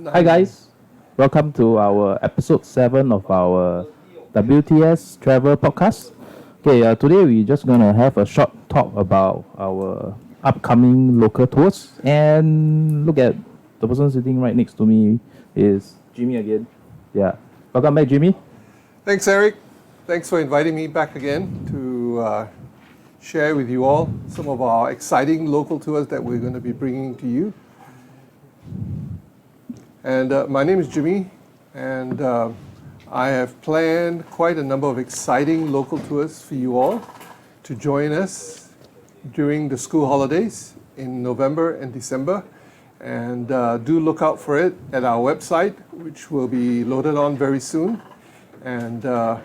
Hi guys, welcome to our episode 7 of our WTS Travel Podcast. Okay, today we're just gonna have a short talk about our upcoming local tours. And look at the person sitting right next to me is Jimmy again. Yeah, welcome back, Jimmy. Thanks, Eric. Thanks for inviting me back again to share with you all some of our exciting local tours that we're going to be bringing to you. And my name is Jimmy, and I have planned quite a number of exciting local tours for you all to join us during the school holidays in November and December. And do look out for it at our website, which will be loaded on very soon. And I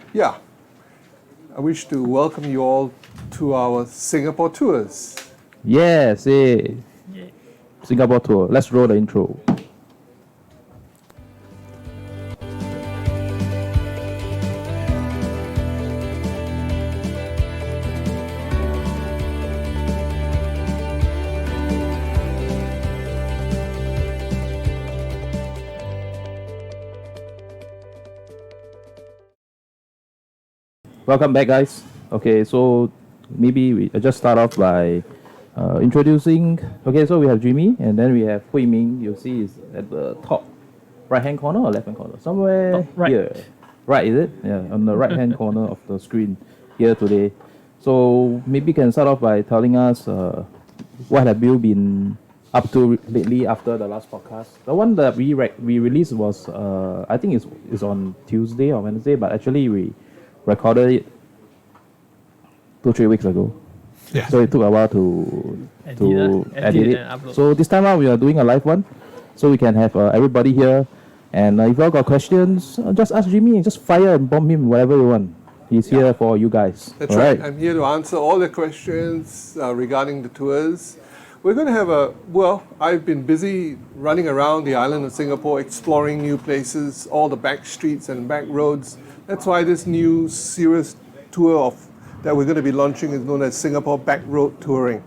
wish to welcome you all to our Singapore tours. Yes, Singapore tour. Let's roll the intro. Welcome back, guys. Okay, so maybe we just start off by introducing. Okay, so we have Jimmy, and then we have Hui Ming. You see, is at the top right-hand corner or left-hand corner? Somewhere right. here. Right, is it? Yeah, on the right-hand corner of the screen here today. So maybe you can start off by telling us what have you been up to lately after the last podcast. The one that we released was I think it's on Tuesday or Wednesday, but actually we recorded it 2-3 weeks ago. Yeah. So it took a while to edit it. And upload. So this time around we are doing a live one, so we can have everybody here. And if you all got questions, just ask Jimmy. Just fire and bomb him whatever you want. He's here for you guys. That's right. I'm here to answer all the questions regarding the tours. We're going to have I've been busy running around the island of Singapore, exploring new places, all the back streets and back roads. That's why this new series tour that we're going to be launching is known as Singapore Back Road Touring.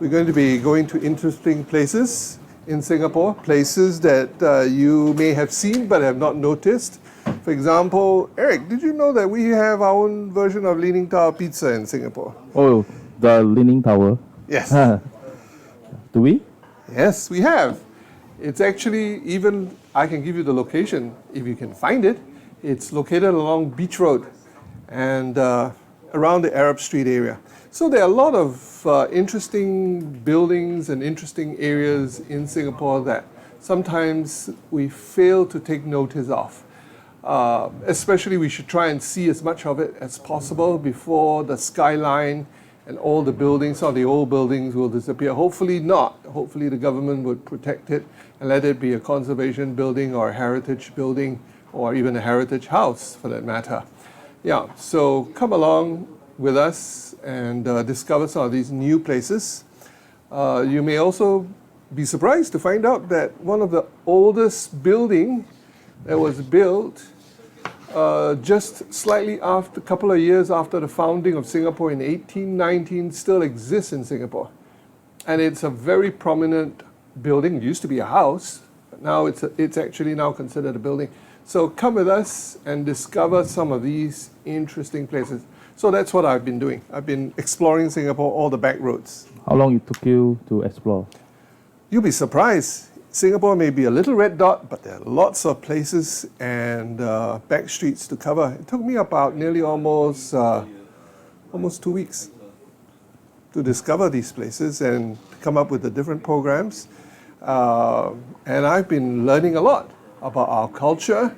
We're going to be going to interesting places in Singapore, places that you may have seen but have not noticed. For example, Eric, did you know that we have our own version of Leaning Tower Pizza in Singapore? Oh, the Leaning Tower. Yes. Do we? Yes, we have. It's actually I can give you the location if you can find it. It's located along Beach Road and around the Arab Street area. So there are a lot of interesting buildings and interesting areas in Singapore that sometimes we fail to take notice of. Especially we should try and see as much of it as possible before the skyline and all the buildings, or the old buildings, will disappear. Hopefully not. Hopefully the government would protect it and let it be a conservation building or a heritage building, or even a heritage house for that matter. Yeah, so come along with us and discover some of these new places. You may also be surprised to find out that one of the oldest building that was built just slightly after, a couple of years after the founding of Singapore in 1819 still exists in Singapore. And it's a very prominent building. It used to be a house, but now it's actually now considered a building. So come with us and discover some of these interesting places. So that's what I've been doing. I've been exploring Singapore, all the back roads. How long it took you to explore? You'll be surprised. Singapore may be a little red dot, but there are lots of places and back streets to cover. It took me about nearly almost 2 weeks to discover these places and come up with the different programs. And I've been learning a lot about our culture,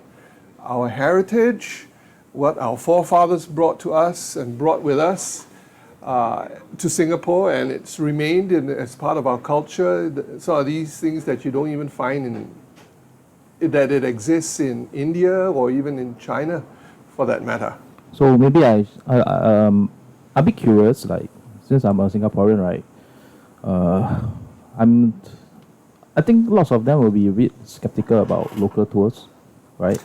our heritage, what our forefathers brought to us and brought with us to Singapore, and it's remained as part of our culture. So are these things that you don't even find that it exists in India or even in China, for that matter. So maybe I'll be curious, like, since I'm a Singaporean, right? I think lots of them will be a bit skeptical about local tours, right?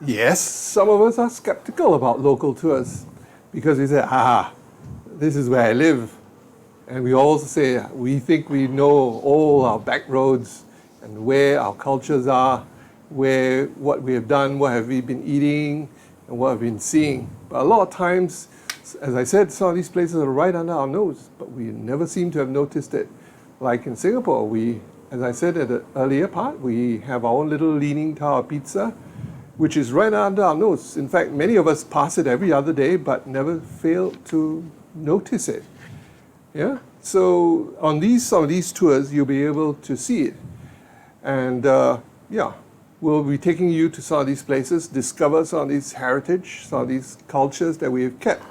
Yes, some of us are skeptical about local tours because we say, this is where I live. And we also say, we think we know all our back roads and where our cultures are, what we have done, what have we been eating, and what have we been seeing. But a lot of times, as I said, some of these places are right under our nose, but we never seem to have noticed it. Like in Singapore, as I said at the earlier part, we have our own little Leaning Tower pizza, which is right under our nose. In fact, many of us pass it every other day, but never fail to notice it. Yeah. So on some of these tours, you'll be able to see it, and we'll be taking you to some of these places, discover some of these heritage, some of these cultures that we have kept.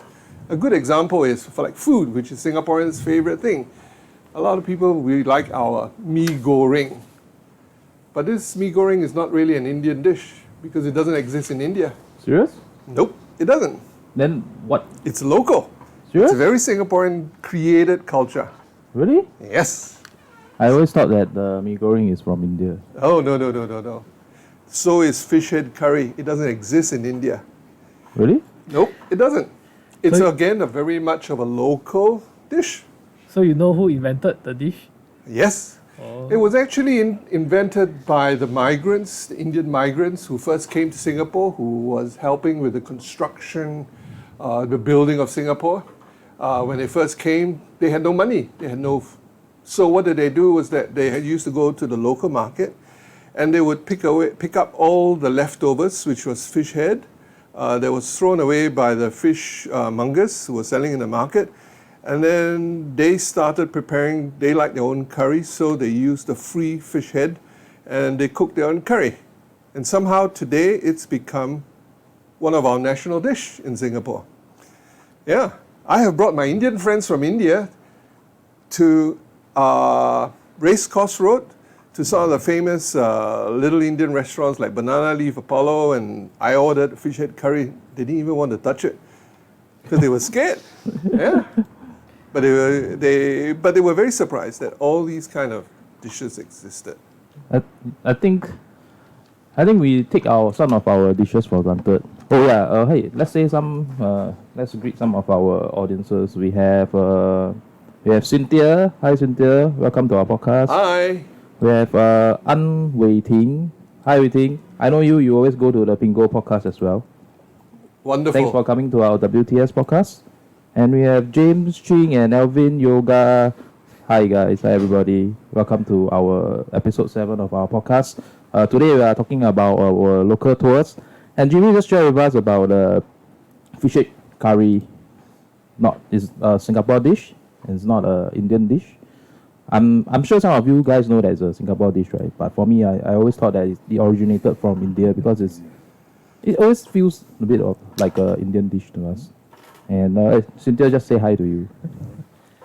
A good example is for like food, which is Singaporeans' favorite thing. A lot of people, we like our mee goreng. But this mee goreng is not really an Indian dish because it doesn't exist in India. Serious? Nope, it doesn't. Then what? It's local. Serious? It's a very Singaporean created culture. Really? Yes. I always thought that the mee goreng is from India. Oh, no. So is fish head curry. It doesn't exist in India. Really? Nope, it doesn't. It's So- again a very much of a local dish. So you know who invented the dish? Yes. Oh. It was actually invented by the migrants, the Indian migrants who first came to Singapore, who was helping with the construction, the building of Singapore. When they first came, they had no money. So what did they do was that they used to go to the local market, and they would pick up all the leftovers, which was fish head, that was thrown away by the fish mongers who were selling in the market. And then they started preparing, they like their own curry, so they used the free fish head and they cooked their own curry. And somehow today it's become one of our national dish in Singapore. Yeah, I have brought my Indian friends from India to Racecourse Road, to some of the famous little Indian restaurants like Banana Leaf Apollo, and I ordered fish head curry. They didn't even want to touch it because they were scared. Yeah. But they were very surprised that all these kind of dishes existed. I think we take some of our dishes for granted. Oh yeah, hey, let's greet some of our audiences. We have Cynthia. Hi Cynthia, welcome to our podcast. Hi. We have Wei Ting. Hi Wei Ting. I know you always go to the Bingo podcast as well. Wonderful. Thanks for coming to our WTS podcast. And we have James Ching and Alvin Yoga. Hi guys, hi everybody. Welcome to our episode 7 of our podcast. Today we are talking about our local tours. And Jimmy just shared with us about fish head curry. It's a Singapore dish. It's not an Indian dish. I'm sure some of you guys know that it's a Singapore dish, right? But for me, I always thought that it originated from India because it always feels a bit of like an Indian dish to us. And Cynthia, just say hi to you.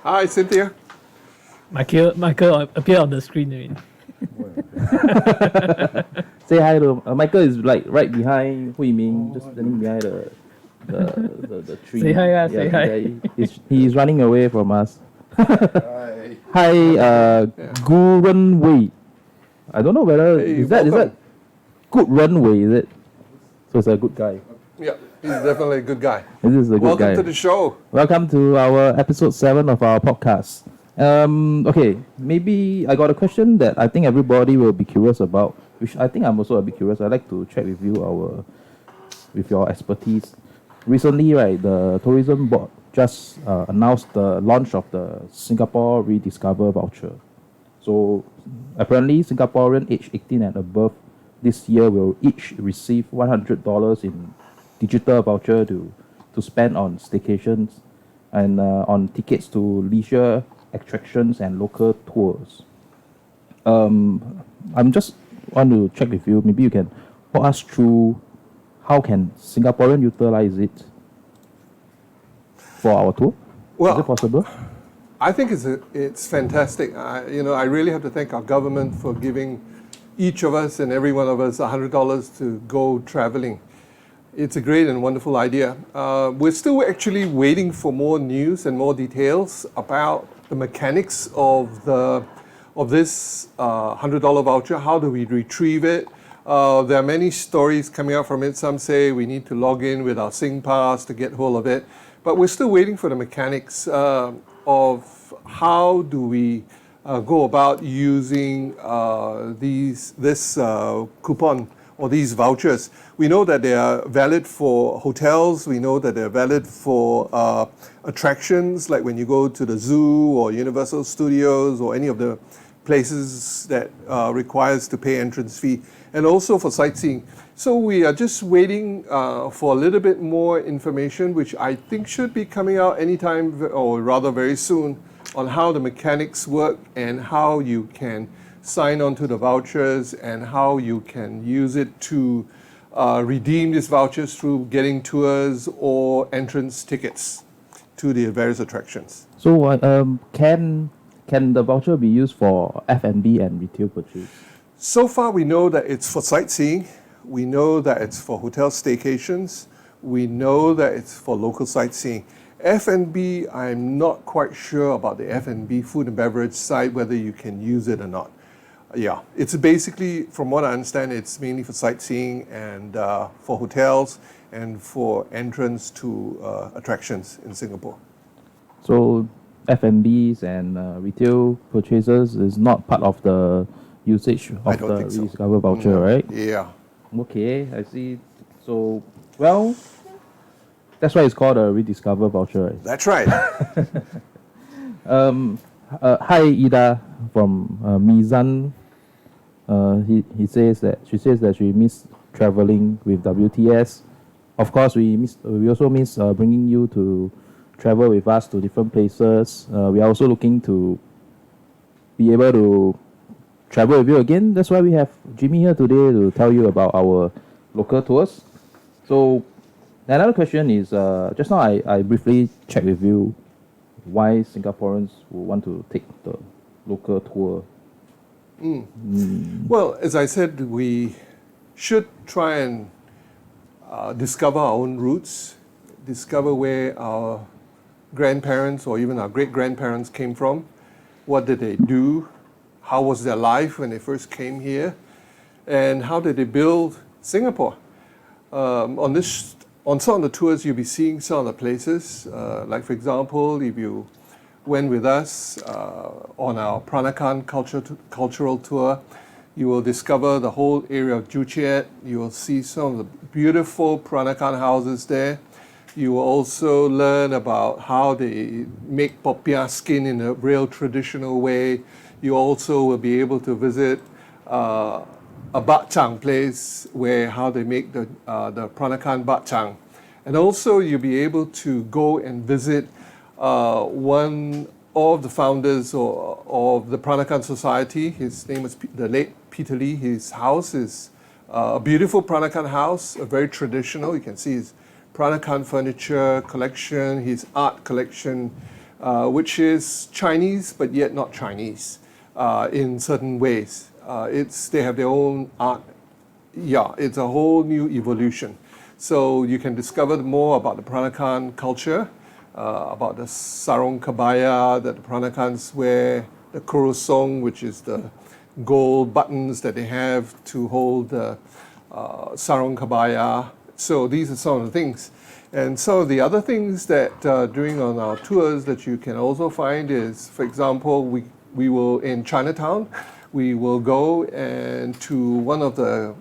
Hi, Cynthia. Michael appear on the screen. I mean. Say hi to Michael is like right behind Hui Ming, just standing behind the tree. Say hi, say hi. He's running away from us. Hi, Gu Ren Wei. I don't know whether is that Good Ren Wei, is it? So it's a good guy. Yeah, he's definitely a good guy. This is a good guy. Welcome to the show. Welcome to our episode 7 of our podcast. Okay, maybe I got a question that I think everybody will be curious about, which I think I'm also a bit curious. I'd like to check with you with your expertise. Recently, right, the tourism board just announced the launch of the Singapore Rediscover voucher. So apparently, Singaporeans aged 18 and above this year will each receive $100 in digital voucher to spend on staycations and on tickets to leisure attractions and local tours. I'm just want to check with you. Maybe you can walk us through how can Singaporean utilize it for our tour? Well, is it possible? I think it's fantastic. I really have to thank our government for giving each of us and every one of us $100 to go traveling. It's a great and wonderful idea. We're still actually waiting for more news and more details about the mechanics of this $100 voucher. How do we retrieve it? There are many stories coming out from it. Some say we need to log in with our SingPass to get hold of it. But we're still waiting for the mechanics of how do we go about using this coupon or these vouchers. We know that they are valid for hotels. We know that they're valid for attractions, like when you go to the zoo or Universal Studios or any of the places that requires to pay entrance fee, and also for sightseeing. So we are just waiting for a little bit more information, which I think should be coming out anytime, or rather very soon, on how the mechanics work and how you can sign on to the vouchers and how you can use it to redeem these vouchers through getting tours or entrance tickets to the various attractions. So can the voucher be used for F&B and retail purchase? So far, we know that it's for sightseeing. We know that it's for hotel staycations. We know that it's for local sightseeing. F&B, I'm not quite sure about the F&B, food and beverage side, whether you can use it or not. Yeah, it's basically, from what I understand, it's mainly for sightseeing and for hotels and for entrance to attractions in Singapore. So F&Bs and retail purchases is not part of the usage I of don't the think so. Rediscover voucher, No. right? Yeah. Okay, I see. So, well, that's why it's called a Rediscover voucher, right? That's right. Hi, Ida from Mizan. She says that she miss traveling with WTS. Of course, we also miss bringing you to travel with us to different places. We are also looking to be able to travel with you again. That's why we have Jimmy here today to tell you about our local tours. So another question is, just now I briefly checked with you why Singaporeans would want to take the local tour. Well, as I said, we should try and discover our own roots, discover where our grandparents or even our great-grandparents came from, what did they do, how was their life when they first came here, and how did they build Singapore. On some of the tours, you'll be seeing some of the places. Like, for example, if you went with us on our Prana cultural tour, you will discover the whole area of Joo Chiat. You will see some of the beautiful Peranakan houses there. You will also learn about how they make popiah skin in a real traditional way. You also will be able to visit a bak chang place where how they make the Peranakan bak chang. And also you'll be able to go and visit one of the founders of the Peranakan Society. His name is the late Peter Lee. His house is a beautiful Peranakan house, very traditional. You can see his Peranakan furniture collection, his art collection, which is Chinese but yet not Chinese in certain ways. They have their own art. Yeah, it's a whole new evolution. So you can discover more about the Peranakan culture, about the sarong kebaya that the Peranakans wear, the korosong, which is the gold buttons that they have to hold the sarong kebaya. So these are some of the things. And some of the other things that during on our tours that you can also find is, for example, we will in Chinatown, we will go and to one of the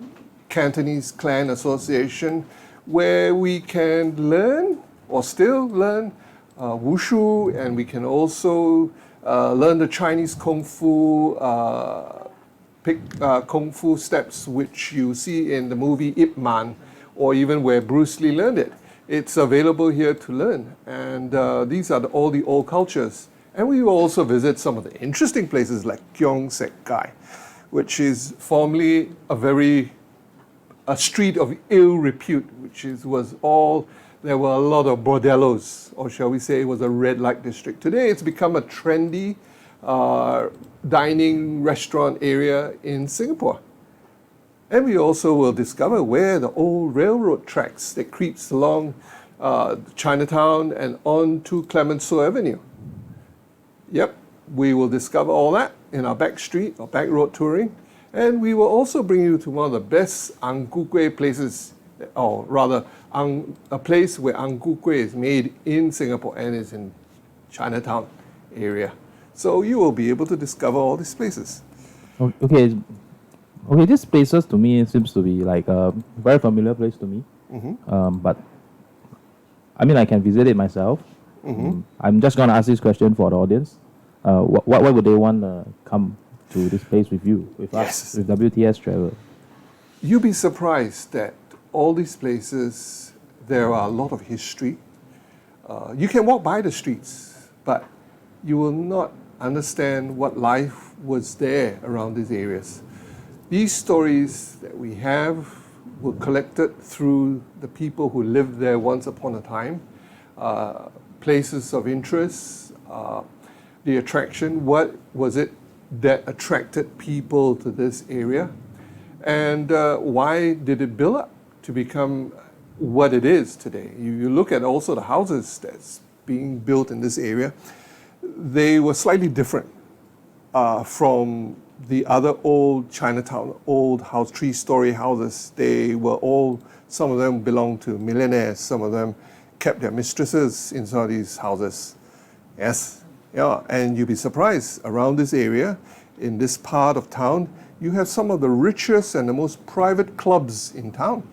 Cantonese clan association where we can learn or still learn wushu, and we can also learn the Chinese kung fu, kung fu steps which you see in the movie Ip Man, or even where Bruce Lee learned it. It's available here to learn, and these are all the old cultures. And we will also visit some of the interesting places like Keong Sek Kai, which is formerly a street of ill repute, there were a lot of bordellos, or shall we say it was a red light district. Today it's become a trendy dining restaurant area in Singapore. And we also will discover where the old railroad tracks that creeps along Chinatown and on to Clemenceau Avenue. Yep, we will discover all that in our back street or back road touring. And we will also bring you to one of the best Ang Ku Kueh places, or rather, a place where Ang Ku Kueh is made in Singapore and is in Chinatown area. So you will be able to discover all these places. Okay, okay. These places to me seems to be like a very familiar place to me. But I mean, I can visit it myself. I'm just gonna ask this question for the audience. Why would they want to come to this place with you, with us, Yes. with WTS Travel? You'll be surprised that all these places, there are a lot of history. You can walk by the streets, but you will not understand what life was there around these areas. These stories that we have were collected through the people who lived there once upon a time. Places of interest, the attraction, what was it that attracted people to this area? And why did it build up to become what it is today? You look at also the houses that's being built in this area, they were slightly different from the other old Chinatown, old house, 3-story houses. They were all, some of them belonged to millionaires, some of them kept their mistresses inside these houses. Yes, yeah, and you'd be surprised, around this area, in this part of town, you have some of the richest and the most private clubs in town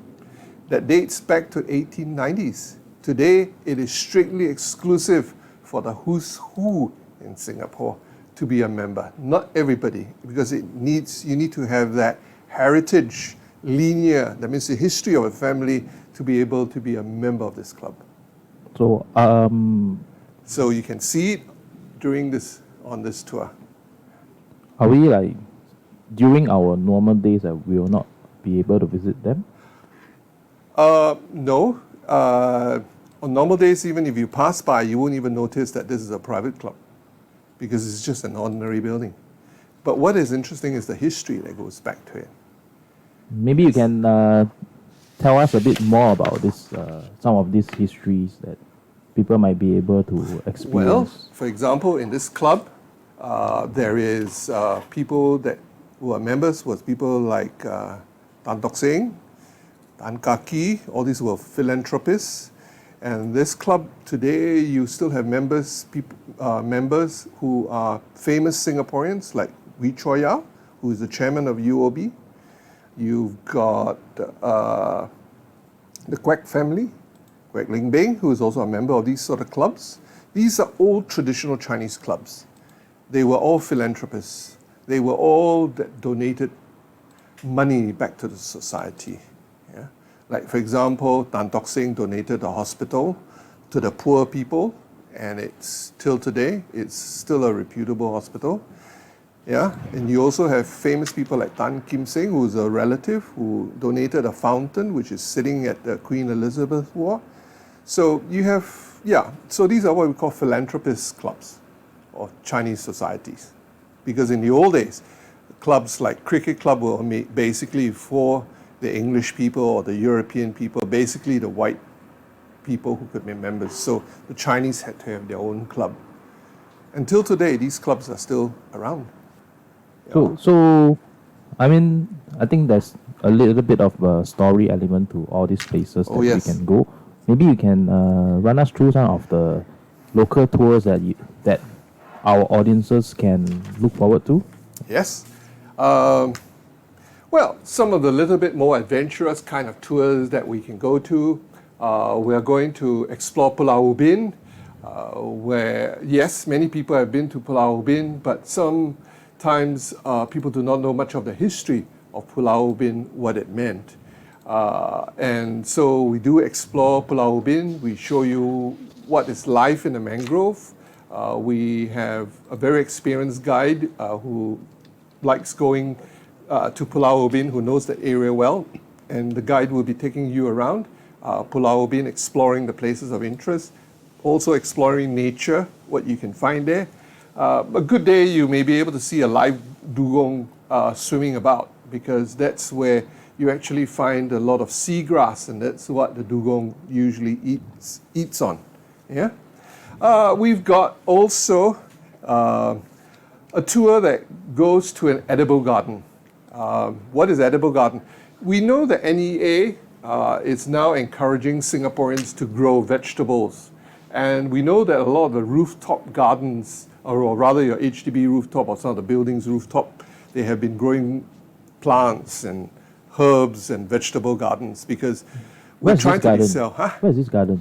that dates back to 1890s. Today, it is strictly exclusive for the who's who in Singapore to be a member. Not everybody, because you need to have that heritage, linear, that means the history of a family, to be able to be a member of this club. So, So you can see it on this tour. are we like during our normal days that we will not be able to visit them? No. On normal days, even if you pass by, you won't even notice that this is a private club because it's just an ordinary building. But what is interesting is the history that goes back to it. Maybe you can tell us a bit more about this, some of these histories that people might be able to experience. Well, for example, in this club, there is people that who are members was people like Tan Tok Seng, Tan Kaki, all these were philanthropists. And this club today, you still have members who are famous Singaporeans like Wee Chua Yao, who is the chairman of UOB. You've got the Quek family, Quek Ling Beng, who is also a member of these sort of clubs. These are all traditional Chinese clubs. They were all philanthropists. They were all that donated money back to the society. Yeah? Like, for example, Tan Tok Seng donated a hospital to the poor people, and it's till today, it's still a reputable hospital. Yeah, and you also have famous people like Tan Kim Seng, who's a relative who donated a fountain which is sitting at the Queen Elizabeth War. So you have, so these are what we call philanthropist clubs or Chinese societies. Because in the old days, clubs like cricket club were made basically for the English people or the European people, basically the white people who could be members. So the Chinese had to have their own club. Until today, these clubs are still around. So, I mean, I think there's a little bit of a story element to all these places that yes. we can go. Maybe you can run us through some of the local tours that our audiences can look forward to. Yes. Well, some of the little bit more adventurous kind of tours that we can go to. We are going to explore Pulau Ubin, where, yes, many people have been to Pulau Ubin, but sometimes people do not know much of the history of Pulau Ubin, what it meant. And so we do explore Pulau Ubin. We show you what is life in a mangrove. We have a very experienced guide who likes going to Pulau Ubin, who knows the area well, and the guide will be taking you around Pulau Ubin, exploring the places of interest, also exploring nature, what you can find there. A good day, you may be able to see a live dugong swimming about, because that's where you actually find a lot of seagrass, and that's what the dugong usually eats on. Yeah. We've got also a tour that goes to an edible garden. What is edible garden? We know that NEA is now encouraging Singaporeans to grow vegetables. And we know that a lot of the rooftop gardens or rather your HDB rooftop or some of the buildings rooftop, they have been growing plants and herbs and vegetable gardens because we're Where's trying this to garden? Huh? Where's this garden?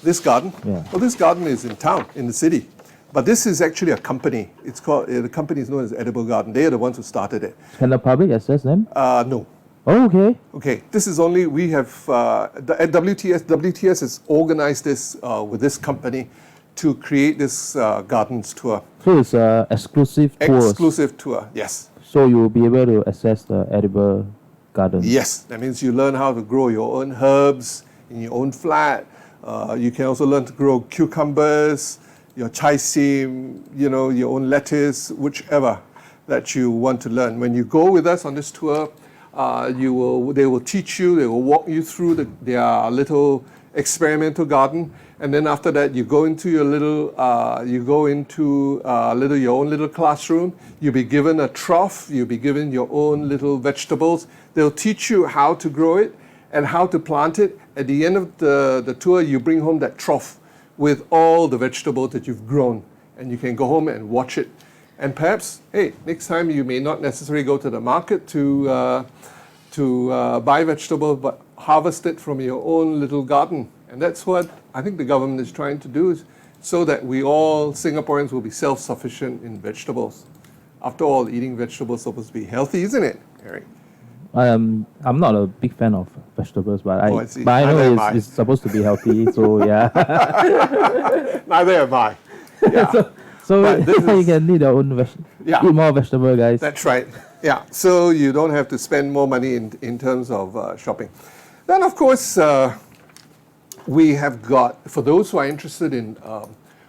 This garden? Yeah. Well, this garden is in town, in the city. But this is actually a company. It's called, the company is known as Edible Garden. They are the ones who started it. Can the public access them? No. Oh, okay. Okay, this is only, we have, at WTS has organized this with this company to create this gardens tour. So it's exclusive tours. Exclusive tour, yes. So you will be able to access the edible garden. Yes, that means you learn how to grow your own herbs in your own flat. You can also learn to grow cucumbers, your chai sim, your own lettuce, whichever that you want to learn. When you go with us on this tour, they will teach you, they will walk you through their little experimental garden, and then after that you go into your your own little classroom. You'll be given a trough, you'll be given your own little vegetables. They'll teach you how to grow it and how to plant it. At the end of the tour, you bring home that trough with all the vegetables that you've grown, and you can go home and watch it. And perhaps, hey, next time you may not necessarily go to the market to buy vegetables, but harvest it from your own little garden. And that's what I think the government is trying to do, so that we all Singaporeans will be self-sufficient in vegetables. After all, eating vegetables is supposed to be healthy, isn't it, Eric? I'm not a big fan of vegetables, but I see. but I Neither am know I. it's supposed to be healthy. So yeah. Neither am I. Yeah. So But this you is- can eat your own Yeah. eat more vegetable, guys. That's right. Yeah. So you don't have to spend more money in terms of shopping. Then, of course, we have got, for those who are interested in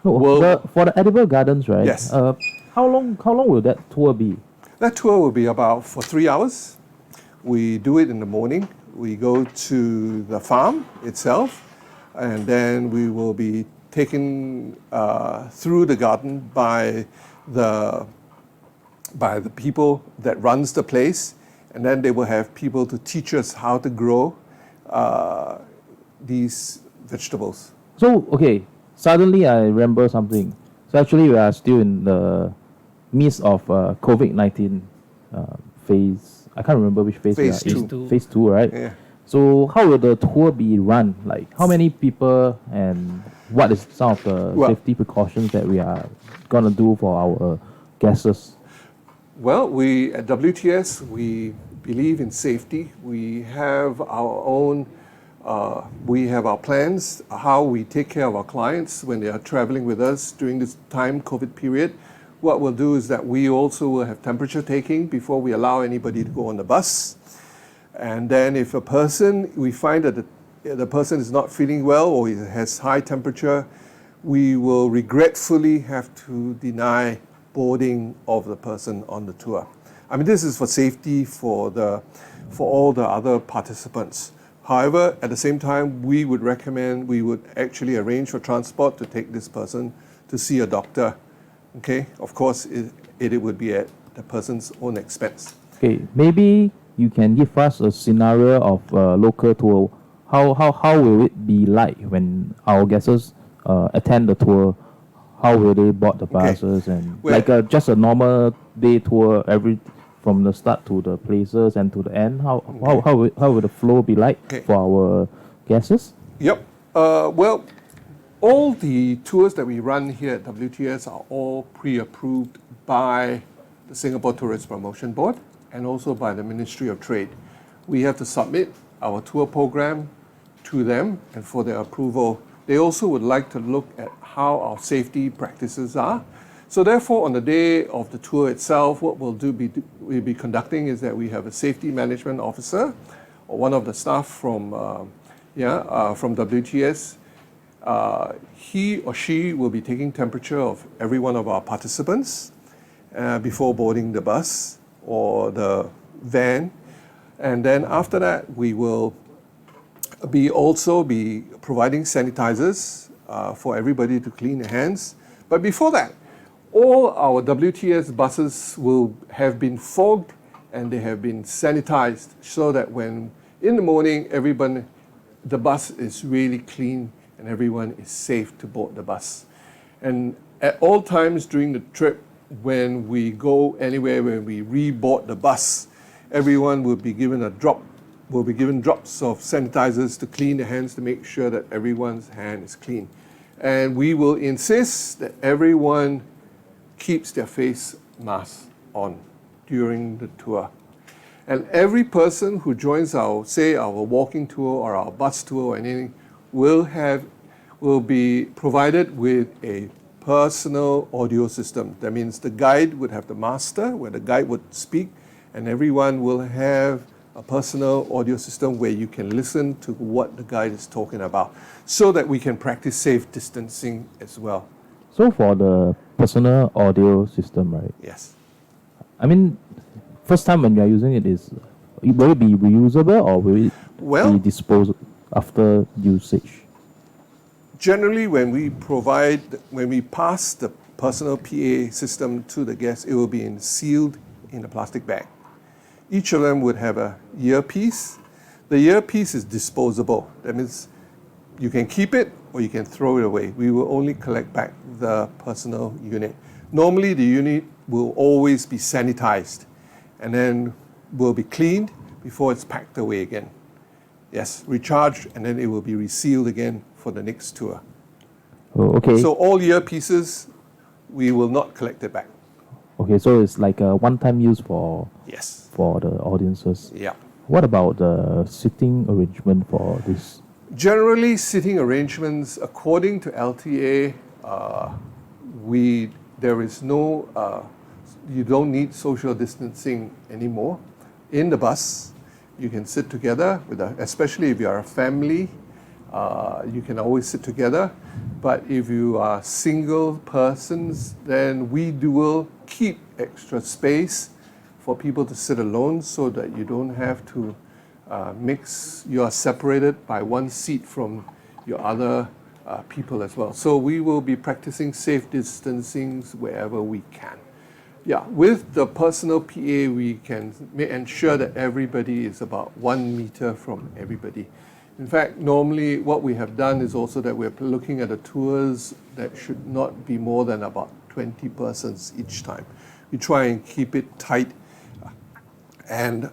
For the edible gardens, right? Yes. How long will that tour be? that tour will be about for 3 hours. We do it in the morning. We go to the farm itself, and then we will be taken through the garden by the people that runs the place, and then they will have people to teach us how to grow these vegetables. So okay, suddenly I remember something. So actually we are still in the midst of COVID-19 phase. I can't remember which phase Phase we are in. two. Phase 2, right? Yeah. So how will the tour be run? Like how many people and what is some of the Well- safety precautions that we are gonna do for our guests? Well, we at WTS, we believe in safety. We have our own, we have our plans, how we take care of our clients when they are traveling with us during this time, COVID period. What we'll do is that we also will have temperature taking before we allow anybody to go on the bus. And then if we find that the person is not feeling well or he has high temperature, we will regretfully have to deny boarding of the person on the tour. I mean, this is for safety for all the other participants. However, at the same time, we would actually arrange for transport to take this person to see a doctor. Okay, of course, it would be at the person's own expense. Okay, maybe you can give us a scenario of a local tour. How will it be like when our guests attend the tour? How will they board the buses and Well- like just a normal day tour from the start to the places and to the end? How will the flow be like Okay. for our guests? Yep. Well, all the tours that we run here at WTS are all pre-approved by the Singapore Tourist Promotion Board and also by the Ministry of Trade. We have to submit our tour program to them, and for their approval, they also would like to look at how our safety practices are. So therefore, on the day of the tour itself, what we'll be conducting is that we have a safety management officer or one of the staff from WTS. He or she will be taking temperature of every one of our participants before boarding the bus or the van. And then after that, we will also be providing sanitizers for everybody to clean their hands. But before that, all our WTS buses will have been fogged and they have been sanitized so that when in the morning, the bus is really clean and everyone is safe to board the bus. And at all times during the trip, when we go anywhere, when we reboard the bus, everyone will be given drops of sanitizers to clean their hands to make sure that everyone's hand is clean. And we will insist that everyone keeps their face mask on during the tour. And every person who joins our walking tour or our bus tour or anything will be provided with a personal audio system. That means the guide would have the master where the guide would speak, and everyone will have a personal audio system where you can listen to what the guide is talking about, so that we can practice safe distancing as well. So for the personal audio system, right? Yes. I mean, first time when you are using it, will it be reusable or will it be disposed after usage? Generally, when we pass the personal PA system to the guests, it will be sealed in a plastic bag. Each of them would have a earpiece. The earpiece is disposable. That means you can keep it or you can throw it away. We will only collect back the personal unit. Normally, the unit will always be sanitized and then will be cleaned before it's packed away again. Yes, recharged, and then it will be resealed again for the next tour. Oh, okay. So all earpieces, we will not collect it back. Okay, so it's like a one-time use for the audiences. Yeah. What about the sitting arrangement for this? Generally, sitting arrangements, according to LTA, there is no, you don't need social distancing anymore. In the bus, you can sit together, especially if you are a family, you can always sit together. But if you are single persons, then we will keep extra space for people to sit alone so that you don't have to mix. You are separated by one seat from your other people as well. So we will be practicing safe distancing wherever we can. Yeah, with the personal PA, we can ensure that everybody is about 1 meter from everybody. In fact, normally what we have done is also that we're looking at the tours that should not be more than about 20 persons each time. We try and keep it tight, and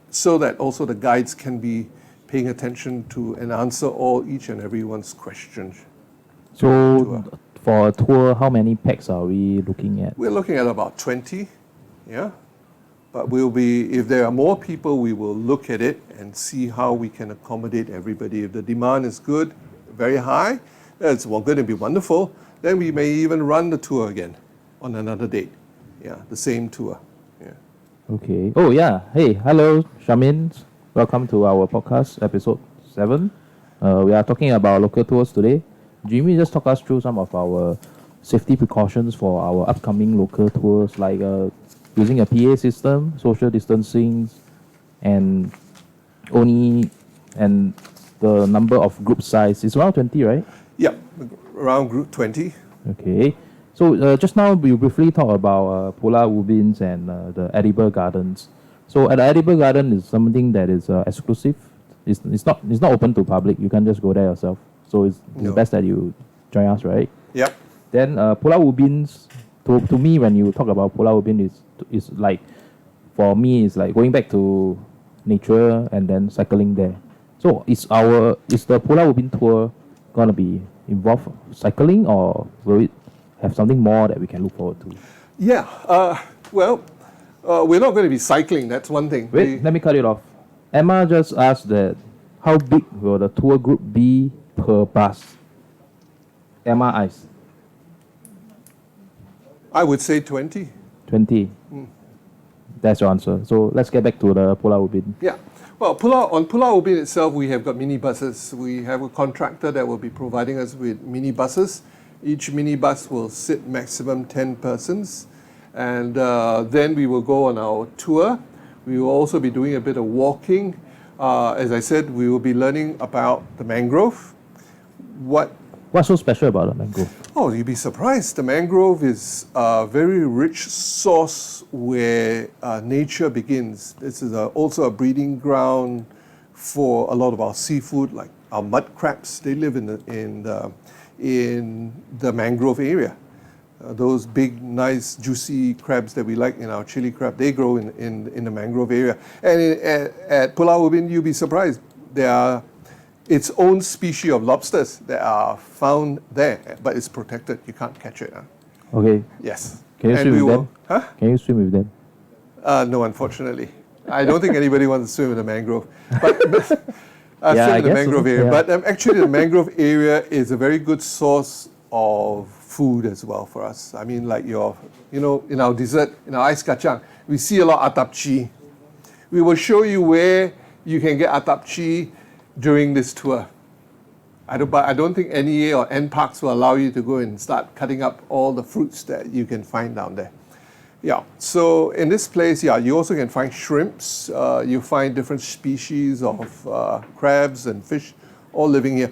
so that also the guides can be paying attention to and answer each and everyone's questions. So for a tour, how many packs are we looking at? We're looking at about 20, yeah. But if there are more people, we will look at it and see how we can accommodate everybody. If the demand is good, very high, it's going to be wonderful, then we may even run the tour again on another date. Yeah, the same tour. Yeah. Okay. Oh, yeah. Hey, hello, Shamin. Welcome to our podcast, episode 7. We are talking about local tours today. Jimmy, just talk us through some of our safety precautions for our upcoming local tours, like using a PA system, social distancing, and the number of group size. It's around 20, right? Yeah, around group 20. Okay. So just now we briefly talked about Pulau Ubin and the edible gardens. So at the edible garden is something that is exclusive. It's not open to public. You can't just go there yourself. So it's best that you join us, right? Yep. Then Pulau Ubin, to me, when you talk about Pulau Ubin, is like, for me, it's like going back to nature and then cycling there. So is the Pulau Ubin tour gonna be involve cycling, or will it have something more that we can look forward to? Yeah. We're not going to be cycling. That's one thing. Wait, let me cut it off. Emma just asked that how big will the tour group be per bus? Emma asked. I would say 20. 20. That's your answer. So let's get back to the Pulau Ubin. Yeah. Well, on Pulau Ubin itself, we have got minibuses. We have a contractor that will be providing us with minibuses. Each minibus will sit maximum 10 persons. And then we will go on our tour. We will also be doing a bit of walking. As I said, we will be learning about the mangrove. What's so special about the mangrove? Oh, you'd be surprised. The mangrove is a very rich source where nature begins. This is also a breeding ground for a lot of our seafood, like our mud crabs. They live in the mangrove area. those big, nice, juicy crabs that we like in our chili crab, they grow in the mangrove area. And at Pulau Ubin, you'll be surprised. There are its own species of lobsters that are found there, but it's protected. You can't catch it. Okay. Yes. Can you And swim we with will- them? Huh? Can you swim with them? No, unfortunately. I don't think anybody wants to swim in the mangrove. But I've Yeah, swim I in the guess mangrove so, area. yeah. But actually, the mangrove area is a very good source of food as well for us. I mean, like in our dessert, in our ice kacang, we see a lot of atapchi. We will show you where you can get atapchi during this tour. But I don't think NEA or N Parks will allow you to go and start cutting up all the fruits that you can find down there. Yeah, so in this place, yeah, you also can find shrimps. You find different species of crabs and fish all living here.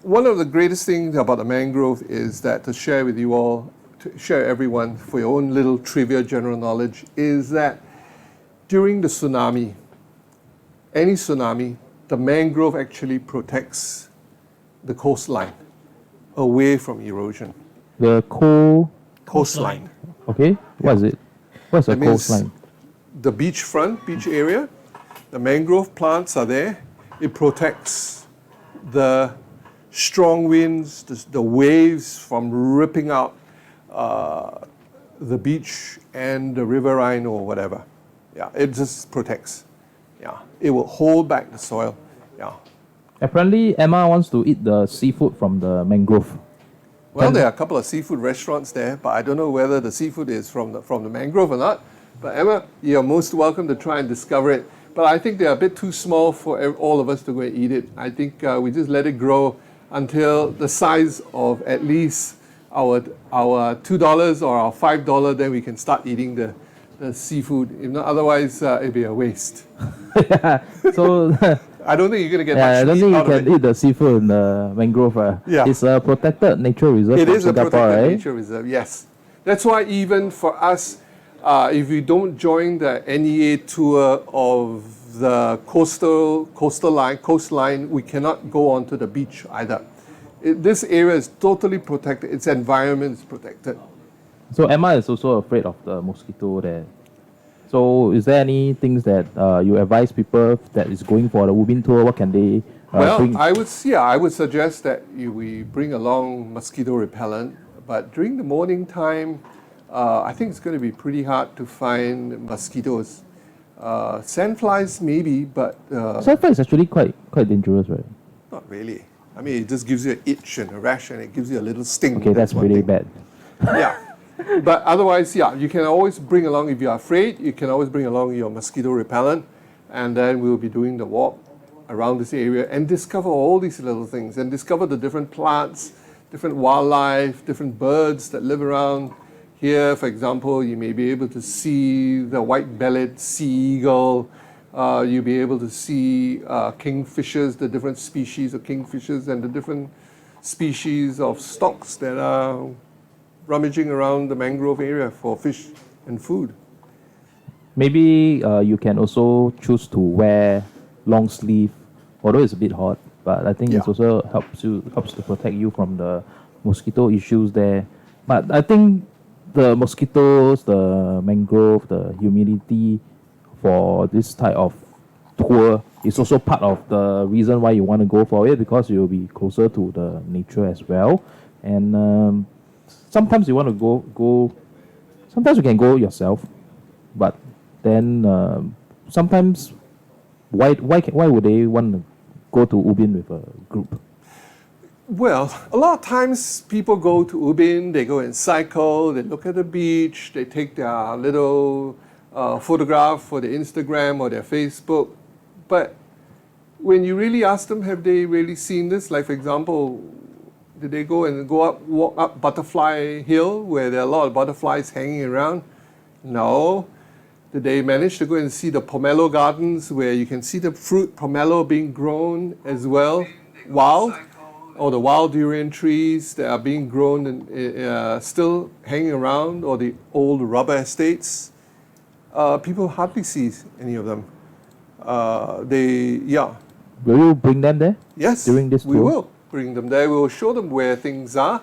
One of the greatest things about the mangrove is that to share with you all, to share everyone for your own little trivia general knowledge, is that during the tsunami, any tsunami, the mangrove actually protects the coastline away from erosion. The Coastline. Okay. What is it? What's a That means coastline? the beach area, the mangrove plants are there. It protects the strong winds, the waves from ripping out the beach and the riverine or whatever. Yeah, it just protects. Yeah, it will hold back the soil. Yeah. Apparently, Emma wants to eat the seafood from the mangrove. Well, there are a couple of seafood restaurants there, but I don't know whether the seafood is from the mangrove or not. But Emma, you're most welcome to try and discover it. But I think they're a bit too small for all of us to go and eat it. I think we just let it grow until the size of at least our $2 or our $5, then we can start eating the seafood. If not, otherwise it'd be a waste. So, I don't think you're going to get I much don't meat think you out of can it. eat the seafood in the mangrove. Yeah. It's a protected nature reserve It from is a Singapore, protected right? nature reserve, yes. That's why even for us, if we don't join the NEA tour of the coastline, we cannot go onto the beach either. This area is totally protected. Its environment is protected. So Emma is also afraid of the mosquito there. So is there any things that you advise people that is going for the Ubin tour? What can they bring? I would suggest that we bring along mosquito repellent. But during the morning time, I think it's going to be pretty hard to find mosquitoes. Sandflies maybe, but Sulfur is actually quite dangerous, right? not really. I mean, it just gives you an itch and a rash, and it gives you a little sting. Okay, that's one really thing. bad. Yeah. But otherwise, yeah, you can always bring along, if you're afraid, you can always bring along your mosquito repellent, and then we'll be doing the walk around this area and discover all these little things and discover the different plants, different wildlife, different birds that live around here. For example, you may be able to see the white-bellied sea eagle. You'll be able to see kingfishers, the different species of kingfishers and the different species of stocks that are rummaging around the mangrove area for fish and food. Maybe you can also choose to wear long sleeve, although it's a bit hot. But I think Yeah. it also helps to protect you from the mosquito issues there. But I think the mosquitoes, the mangrove, the humidity for this type of tour is also part of the reason why you want to go for it, because you'll be closer to the nature as well. And sometimes you want to go. Sometimes you can go yourself, but then sometimes why would they want to go to Ubin with a group? Well, a lot of times people go to Ubin, they go and cycle, they look at the beach, they take their little photograph for the Instagram or their Facebook. But when you really ask them, have they really seen this? Like, for example, did they walk up Butterfly Hill where there are a lot of butterflies hanging around? No. Did they manage to go and see the pomelo gardens where you can see the fruit pomelo being grown as well, wild? Or the wild durian trees that are being grown and still hanging around, or the old rubber estates? People hardly see any of them. Will you bring them there? Yes, During this we tour? will bring them there. We will show them where things are.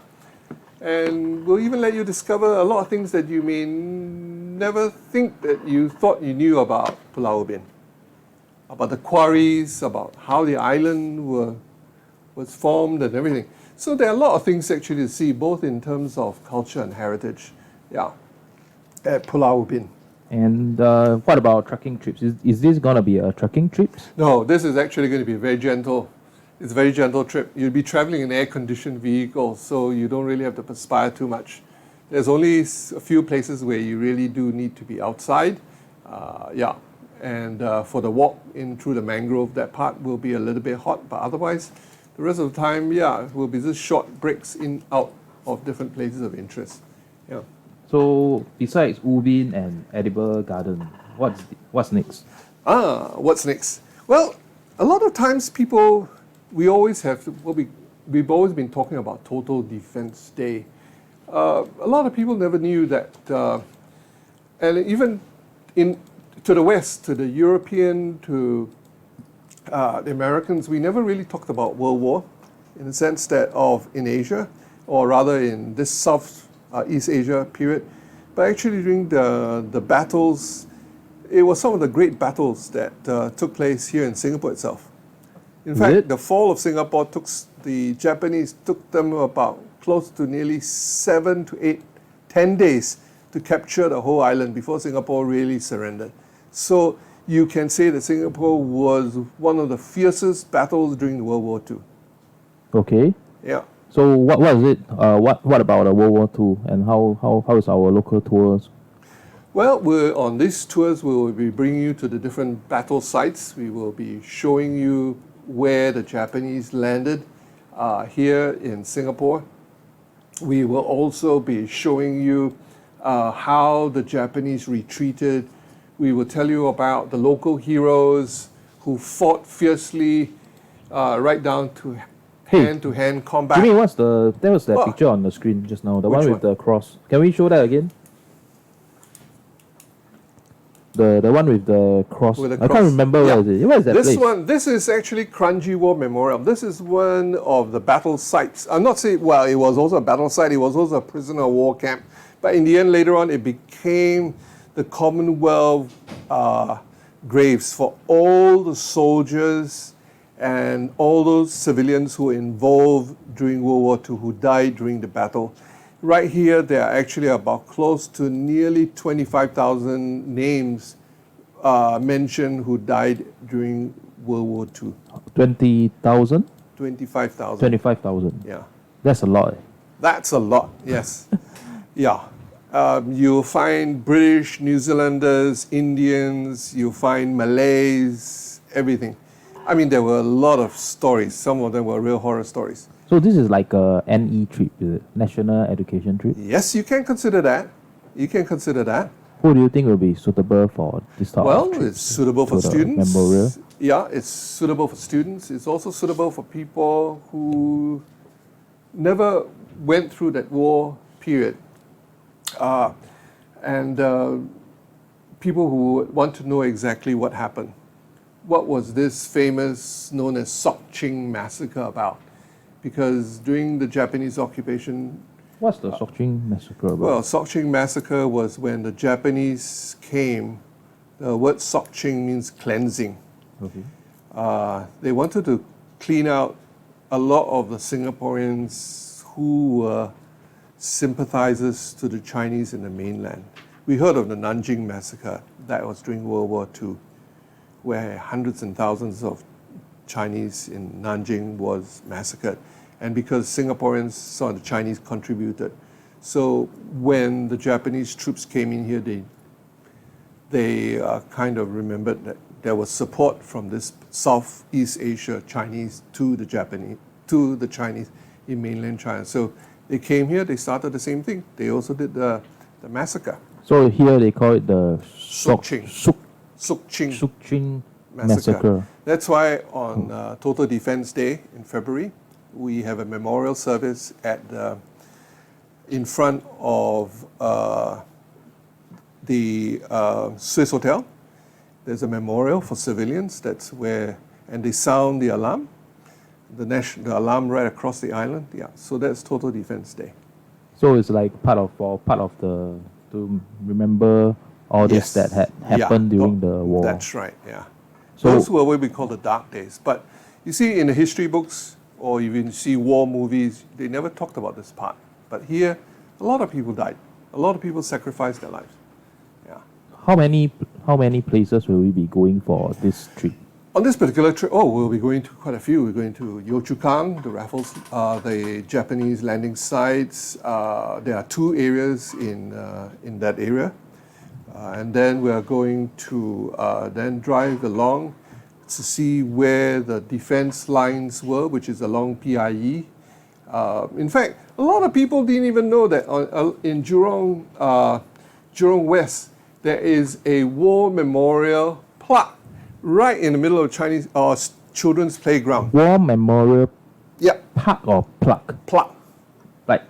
And we'll even let you discover a lot of things that you may never think that you thought you knew about Pulau Ubin. About the quarries, about how the island was formed and everything. So there are a lot of things actually to see, both in terms of culture and heritage, at Pulau Ubin. And what about trekking trips? Is this going to be a trekking trip? No, this is actually going to be very gentle. It's a very gentle trip. You'll be traveling in an air-conditioned vehicle, so you don't really have to perspire too much. There's only a few places where you really do need to be outside. And for the walk in through the mangrove, that part will be a little bit hot, but otherwise, the rest of the time, will be just short breaks in, out of different places of interest. Yeah. So besides Ubin and Edible Garden, what's next? What's next? Well, a lot of times we always have we've always been talking about Total Defense Day. A lot of people never knew that, and even to the West, to the European, to the Americans, we never really talked about World War, in the sense that in Asia, or rather in this East Asia period. But actually during the battles, it was some of the great battles that took place here in Singapore itself. In fact, the fall of Singapore the Japanese took them about close to nearly 7 to 8, 10 days to capture the whole island before Singapore really surrendered. So you can say that Singapore was one of the fiercest battles during World War II. Okay. Yeah. So what is it? What about World War II, and how is our local tours? Well, on these tours, we will be bringing you to the different battle sites. We will be showing you where the Japanese landed here in Singapore. We will also be showing you how the Japanese retreated. We will tell you about the local heroes who fought fiercely right down to hand-to-hand combat. Jimmy, there was that picture on the screen just now, the one with the cross. Can we show that again? The one with the cross. I can't remember where is it. Where is that place? This is actually Kranji War Memorial. This is one of the battle sites. I'm not saying, well, it was also a battle site. It was also a prisoner of war camp. But in the end, later on, it became the Commonwealth graves for all the soldiers and all those civilians who were involved during World War II, who died during the battle. Right here, there are actually about close to nearly 25,000 names mentioned who died during World War II. 20,000? 25,000. 25,000. Yeah. That's a lot. That's a lot, yes. Yeah. You'll find British, New Zealanders, Indians, you'll find Malays, everything. I mean, there were a lot of stories. Some of them were real horror stories. So this is like a NE trip, is it? National Education trip? Yes, you can consider that. You can consider that. Who do you think will be suitable for this type of trip? Well, it's suitable for students. Memorial? Yeah, it's suitable for students. It's also suitable for people who never went through that war period. And people who want to know exactly what happened. What was this famous, known as Sok Ching Massacre about? Because during the Japanese occupation... What's the Sok Ching Massacre about? Well, Sok Ching Massacre was when the Japanese came. The word Sok Ching means cleansing. Okay. They wanted to clean out a lot of the Singaporeans who were sympathizers to the Chinese in the mainland. We heard of the Nanjing Massacre. That was during World War II, where hundreds and thousands of Chinese in Nanjing was massacred. And because Singaporeans saw the Chinese contributed. So when the Japanese troops came in here, they kind of remembered that there was support from this Southeast Asia Chinese to the Chinese in mainland China. So they came here, they started the same thing. They also did the massacre. So here they call it the Sok Ching. Sok Ching Massacre. That's why on Total Defense Day in February, we have a memorial service in front of the Swiss Hotel. There's a memorial for civilians. That's where, and they sound the alarm, the alarm right across the island. Yeah, so that's Total Defense Day. So it's like part of the to remember all this that had happened during the war. That's right, yeah. So- Those were what we call the dark days. But you see, in the history books, or even see war movies, they never talked about this part. But here, a lot of people died. A lot of people sacrificed their lives. Yeah. How many places will we be going for this trip? On this particular trip, we'll be going to quite a few. We're going to Yio Chu Kang, the Raffles, the Japanese landing sites. There are 2 areas in that area. And then we are going to then drive along to see where the defense lines were, which is along PIE. In fact, a lot of people didn't even know that in Jurong West, there is a war memorial plaque right in the middle of Chinese children's playground. War Memorial Yeah, Park or plaque? plaque. Like,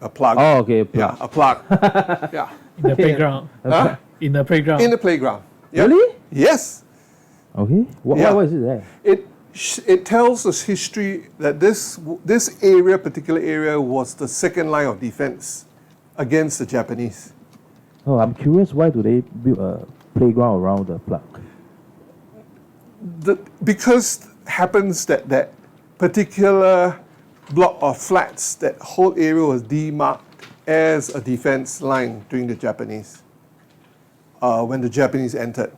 A plaque. oh, okay, Yeah, plaque. a plaque. Yeah. In the playground. Huh? In the playground. In the playground. Yeah. Really? Yes. Okay. Yeah. Why is it there? It tells us history that this particular area, was the second line of defense against the Japanese. Oh, I'm curious. Why do they build a playground around the plaque? Because happens that particular block of flats, that whole area was demarked as a defense line during the Japanese, when the Japanese entered,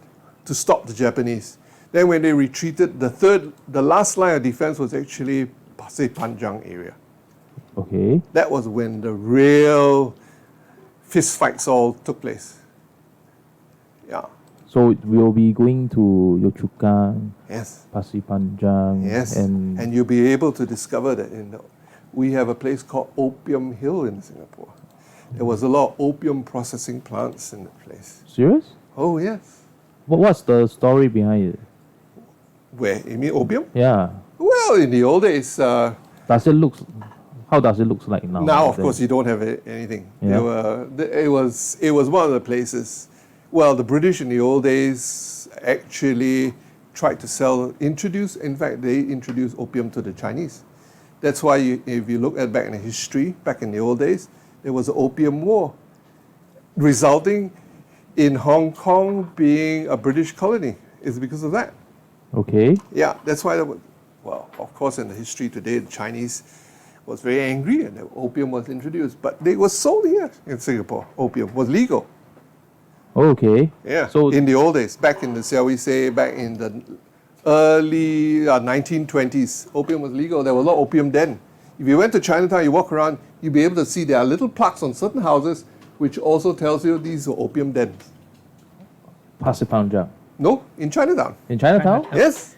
to stop the Japanese. Then when they retreated, the last line of defense was actually Pasir Panjang area. Okay. That was when the real fist fights all took place. Yeah. So we'll be going to Yio Chu Kang, Yes. Pasir Panjang, Yes. and And you'll be able to discover that we have a place called Opium Hill in Singapore. There was a lot of opium processing plants in the place. serious? Oh, yes. What's the story behind it? Where? You mean opium? Yeah. Well, in the old days, Does it look? How does it look like now? now, of Then? course, you don't have anything. Yeah. It was one of the places. Well, the British in the old days actually tried to in fact, they introduced opium to the Chinese. That's why if you look at back in the history, back in the old days, there was an opium war, resulting in Hong Kong being a British colony. It's because of that. Okay. Yeah, that's why, well, of course, in the history today, the Chinese was very angry and the opium was introduced. But they was sold here in Singapore. Opium was legal. Okay. Yeah. So in the old days, back in the, shall we say, back in the early 1920s, opium was legal. There was a lot of opium den. If you went to Chinatown, you walk around, you'll be able to see there are little plaques on certain houses which also tells you these are opium dens. Pasir Panjang No, in Chinatown. in Chinatown. Yes.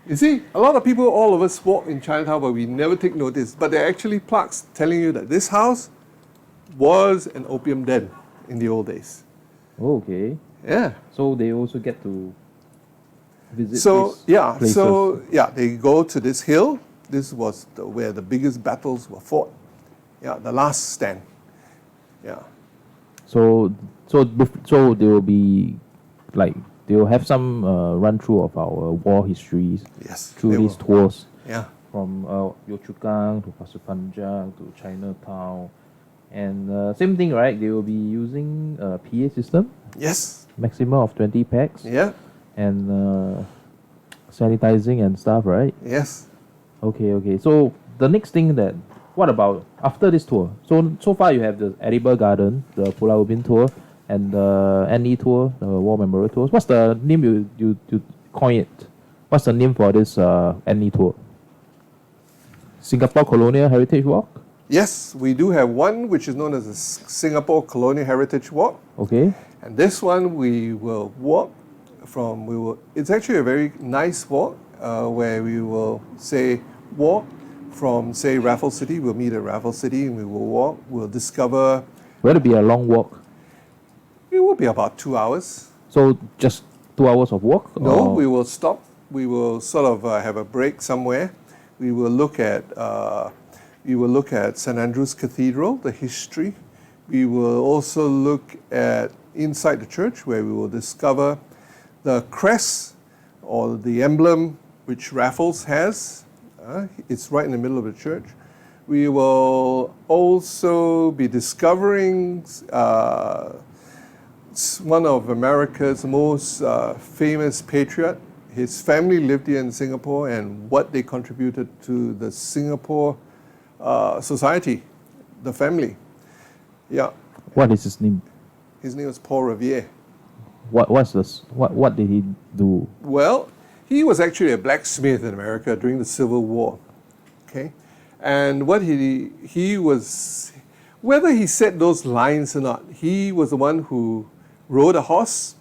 You see, a lot of people, all of us walk in Chinatown, but we never take notice. But there are actually plaques telling you that this house was an opium den in the old days. Okay. Yeah. So they also get to visit. So these yeah, places. so yeah, they go to this hill. This was where the biggest battles were fought. Yeah, the last stand. Yeah. So they will be like they will have some run through of our war histories Yes. through they these were. tours Yeah. from Yio Chu Kang to Pasir Panjang to Chinatown, and same thing, right? They will be using a PA system, Yes. maximum of 20 packs, Yeah. and sanitizing and stuff, right? Yes. Okay. So the next thing that, what about after this tour? So far you have the Edible Garden, the Pulau Ubin tour, and the NE tour, the War Memorial tours. What's the name you coin it? What's the name for this NE tour? Singapore Colonial Heritage Walk. Yes, we do have one which is known as the Singapore Colonial Heritage Walk. Okay. And this one we will walk from, it's actually a very nice walk where we will walk from, say, Raffles City. We'll meet at Raffles City and we will walk. We'll discover, Will it be a long walk? it will be about 2 hours. So just 2 hours of walk? No, or- we will stop. We will sort of have a break somewhere. We will look at St. Andrew's Cathedral, the history. We will also look at inside the church, where we will discover the crest or the emblem which Raffles has. It's right in the middle of the church. We will also be discovering one of America's most famous patriot. His family lived here in Singapore and what they contributed to the Singapore society, the family. Yeah, What is his name? his name was Paul Revere. What did he do? Well, he was actually a blacksmith in America during the Civil War. Okay, and what he was, whether he said those lines or not, he was the one who rode a horse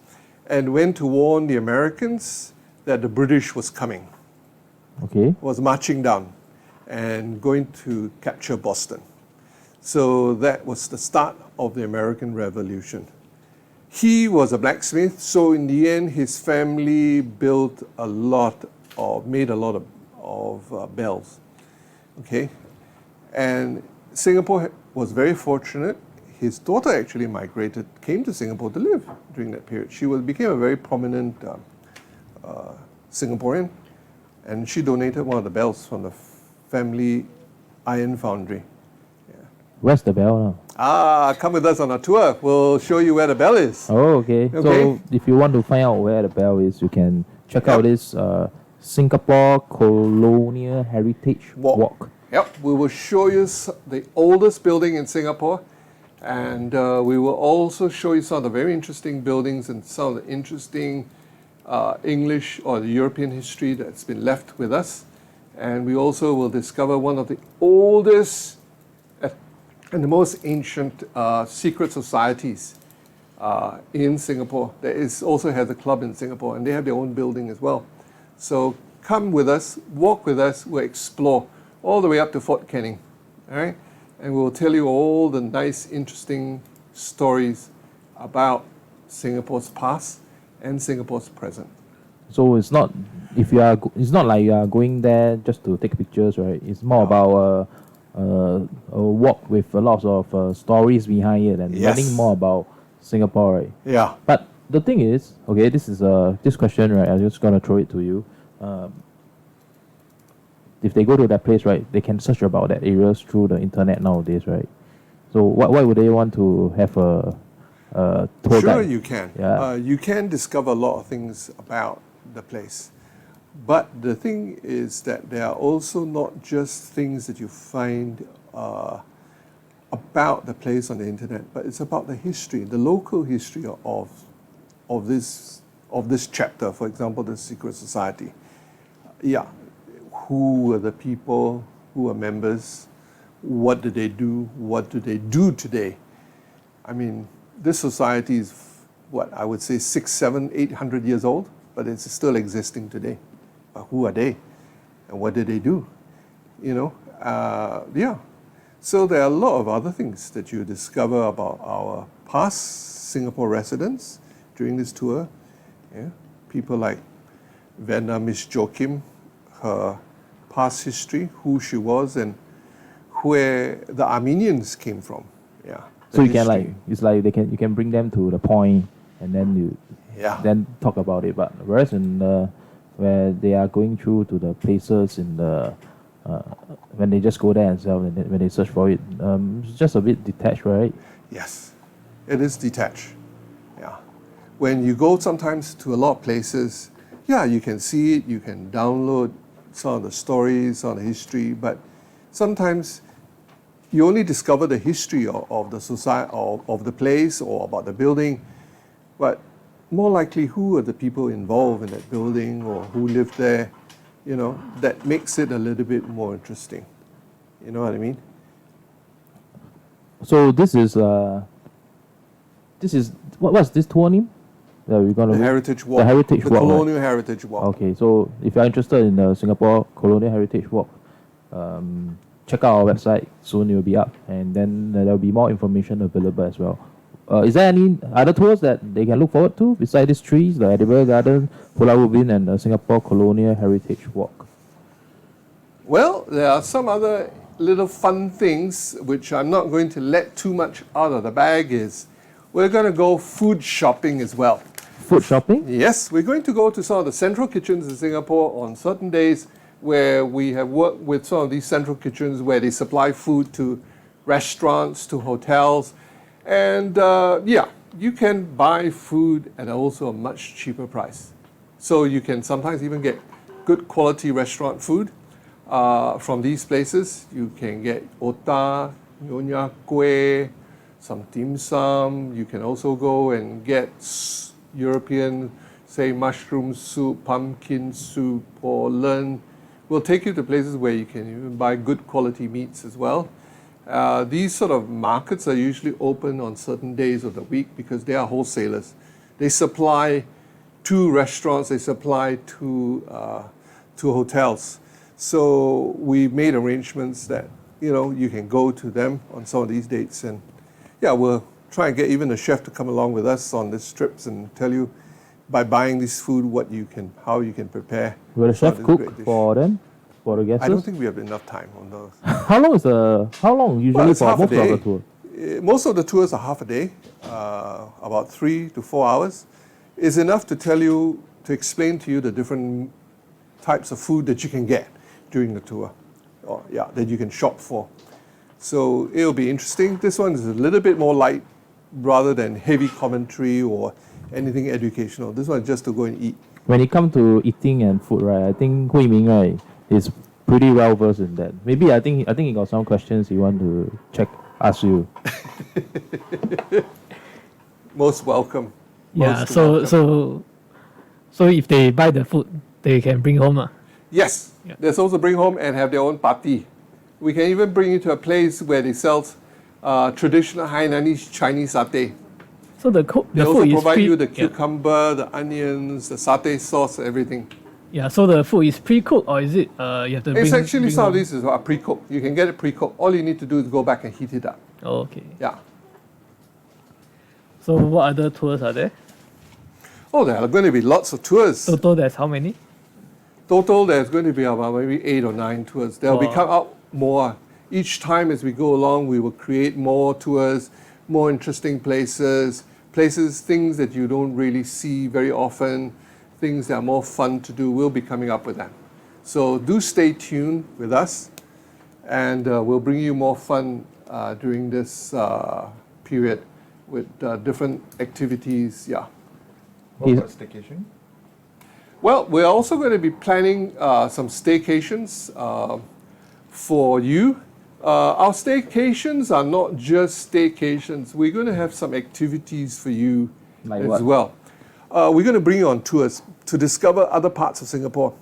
and went to warn the Americans that the British was coming, Okay. was marching down and going to capture Boston. So that was the start of the American Revolution. He was a blacksmith, so in the end, his family built a lot of, made a lot of bells. Okay, and Singapore was very fortunate. His daughter actually came to Singapore to live during that period. She became a very prominent Singaporean, and she donated one of the bells from the family iron foundry. Where's the bell now? Come with us on a tour. We'll show you where the bell is. Oh, okay. Okay. So if you want to find out where the bell is, you can check out this Singapore Colonial Heritage Walk. Yep, we will show you the oldest building in Singapore, and we will also show you some of the very interesting buildings and some of the interesting English or the European history that's been left with us. And we also will discover one of the oldest and the most ancient secret societies in Singapore. There also has a club in Singapore, and they have their own building as well. So come with us, walk with us, we'll explore all the way up to Fort Canning, all right? And we'll tell you all the nice, interesting stories about Singapore's past and Singapore's present. So it's not it's not like you are going there just to take pictures, right? It's more about a walk with a lot of stories behind it and Yes. learning more about Singapore, right? Yeah. But the thing is, okay, this question, right? I'm just gonna throw it to you. If they go to that place, right, they can search about that areas through the internet nowadays, right? So why would they want to have a tour Sure, guide? you can. Yeah. You can discover a lot of things about the place. But the thing is that there are also not just things that you find about the place on the internet, but it's about the history, the local history of this chapter. For example, the secret society. Yeah, who are the people who are members? What do they do? What do they do today? I mean, this society is what I would say 600, 700, 800 years old, but it's still existing today. But who are they, and what do they do? You know, yeah. So there are a lot of other things that you discover about our past Singapore residents during this tour. Yeah, people like Vanda Miss Joachim, her past history, who she was, and where the Armenians came from. Yeah. So the you can history. it's like you can bring them to the point and then you then talk about it. But whereas in where they are going through to the places in the when they just go there themselves and when they search for it, it's just a bit detached, right? Yes, it is detached. Yeah. When you go sometimes to a lot of places, yeah, you can see it, you can download some of the stories, some of the history, but sometimes you only discover the history of the society, of the place or about the building, but more likely who are the people involved in that building or who lived there, you know, that makes it a little bit more interesting. You know what I mean? So this is what's this tour name that we're gonna The go? Heritage Walk. The Heritage The Walk, right? Colonial Heritage Walk. Okay, so if you're interested in the Singapore Colonial Heritage Walk, check out our website. Soon it will be up, and then there will be more information available as well. Is there any other tours that they can look forward to besides these trees, the Edible Garden, Pulau Ubin, and the Singapore Colonial Heritage Walk? Well, there are some other little fun things which I'm not going to let too much out of the bag. Is we're going to go food shopping as well. Food shopping? Yes, we're going to go to some of the central kitchens in Singapore on certain days where we have worked with some of these central kitchens where they supply food to restaurants, to hotels. And yeah, you can buy food at also a much cheaper price. So you can sometimes even get good quality restaurant food from these places. You can get otah, nyonya kueh, some dim sum. You can also go and get European, say, mushroom soup, pumpkin soup, or learn. We'll take you to places where you can even buy good quality meats as well. These sort of markets are usually open on certain days of the week because they are wholesalers. They supply to restaurants, they supply to hotels. So we made arrangements that you can go to them on some of these dates, and yeah, we'll try and get even the chef to come along with us on these trips and tell you by buying this food how you can prepare. Will the chef cook for them, for the guests? I don't think we have enough time on those. How long usually it's for half a most of day. the tour? Most of the tours are half a day, about 3 to 4 hours. Is enough to explain to you the different types of food that you can get during the tour, that you can shop for. So it'll be interesting. This one is a little bit more light rather than heavy commentary or anything educational. This one is just to go and eat. When it comes to eating and food, right, I think Hui Ming, right, is pretty well versed in that. Maybe I think he got some questions he want to ask you. Most welcome. Yeah, Most so welcome. so if they buy the food, they can bring home. Yes, Yeah. they're supposed to bring home and have their own party. We can even bring you to a place where they sell traditional Hainanese Chinese satay. So the They the also food is provide pre- you the yeah. cucumber, the onions, the satay sauce, everything. Yeah, so the food is pre-cooked, or is it you have to bring? It's actually bring some of home? these are pre-cooked. You can get it pre-cooked. All you need to do is go back and heat it up. Oh, okay. Yeah. So what other tours are there? Oh, there are going to be lots of tours. Total, there's how many? Total, there's going to be about maybe 8 or 9 tours. There'll be Wow. come out more. Each time as we go along, we will create more tours, more interesting places, things that you don't really see very often, things that are more fun to do. We'll be coming up with them. So do stay tuned with us, and we'll bring you more fun during this period with different activities. Yeah. What about staycation? Well, we're also going to be planning some staycations for you. Our staycations are not just staycations. We're going to have some activities for you Like as what? well. We're going to bring you on tours to discover other parts of Singapore.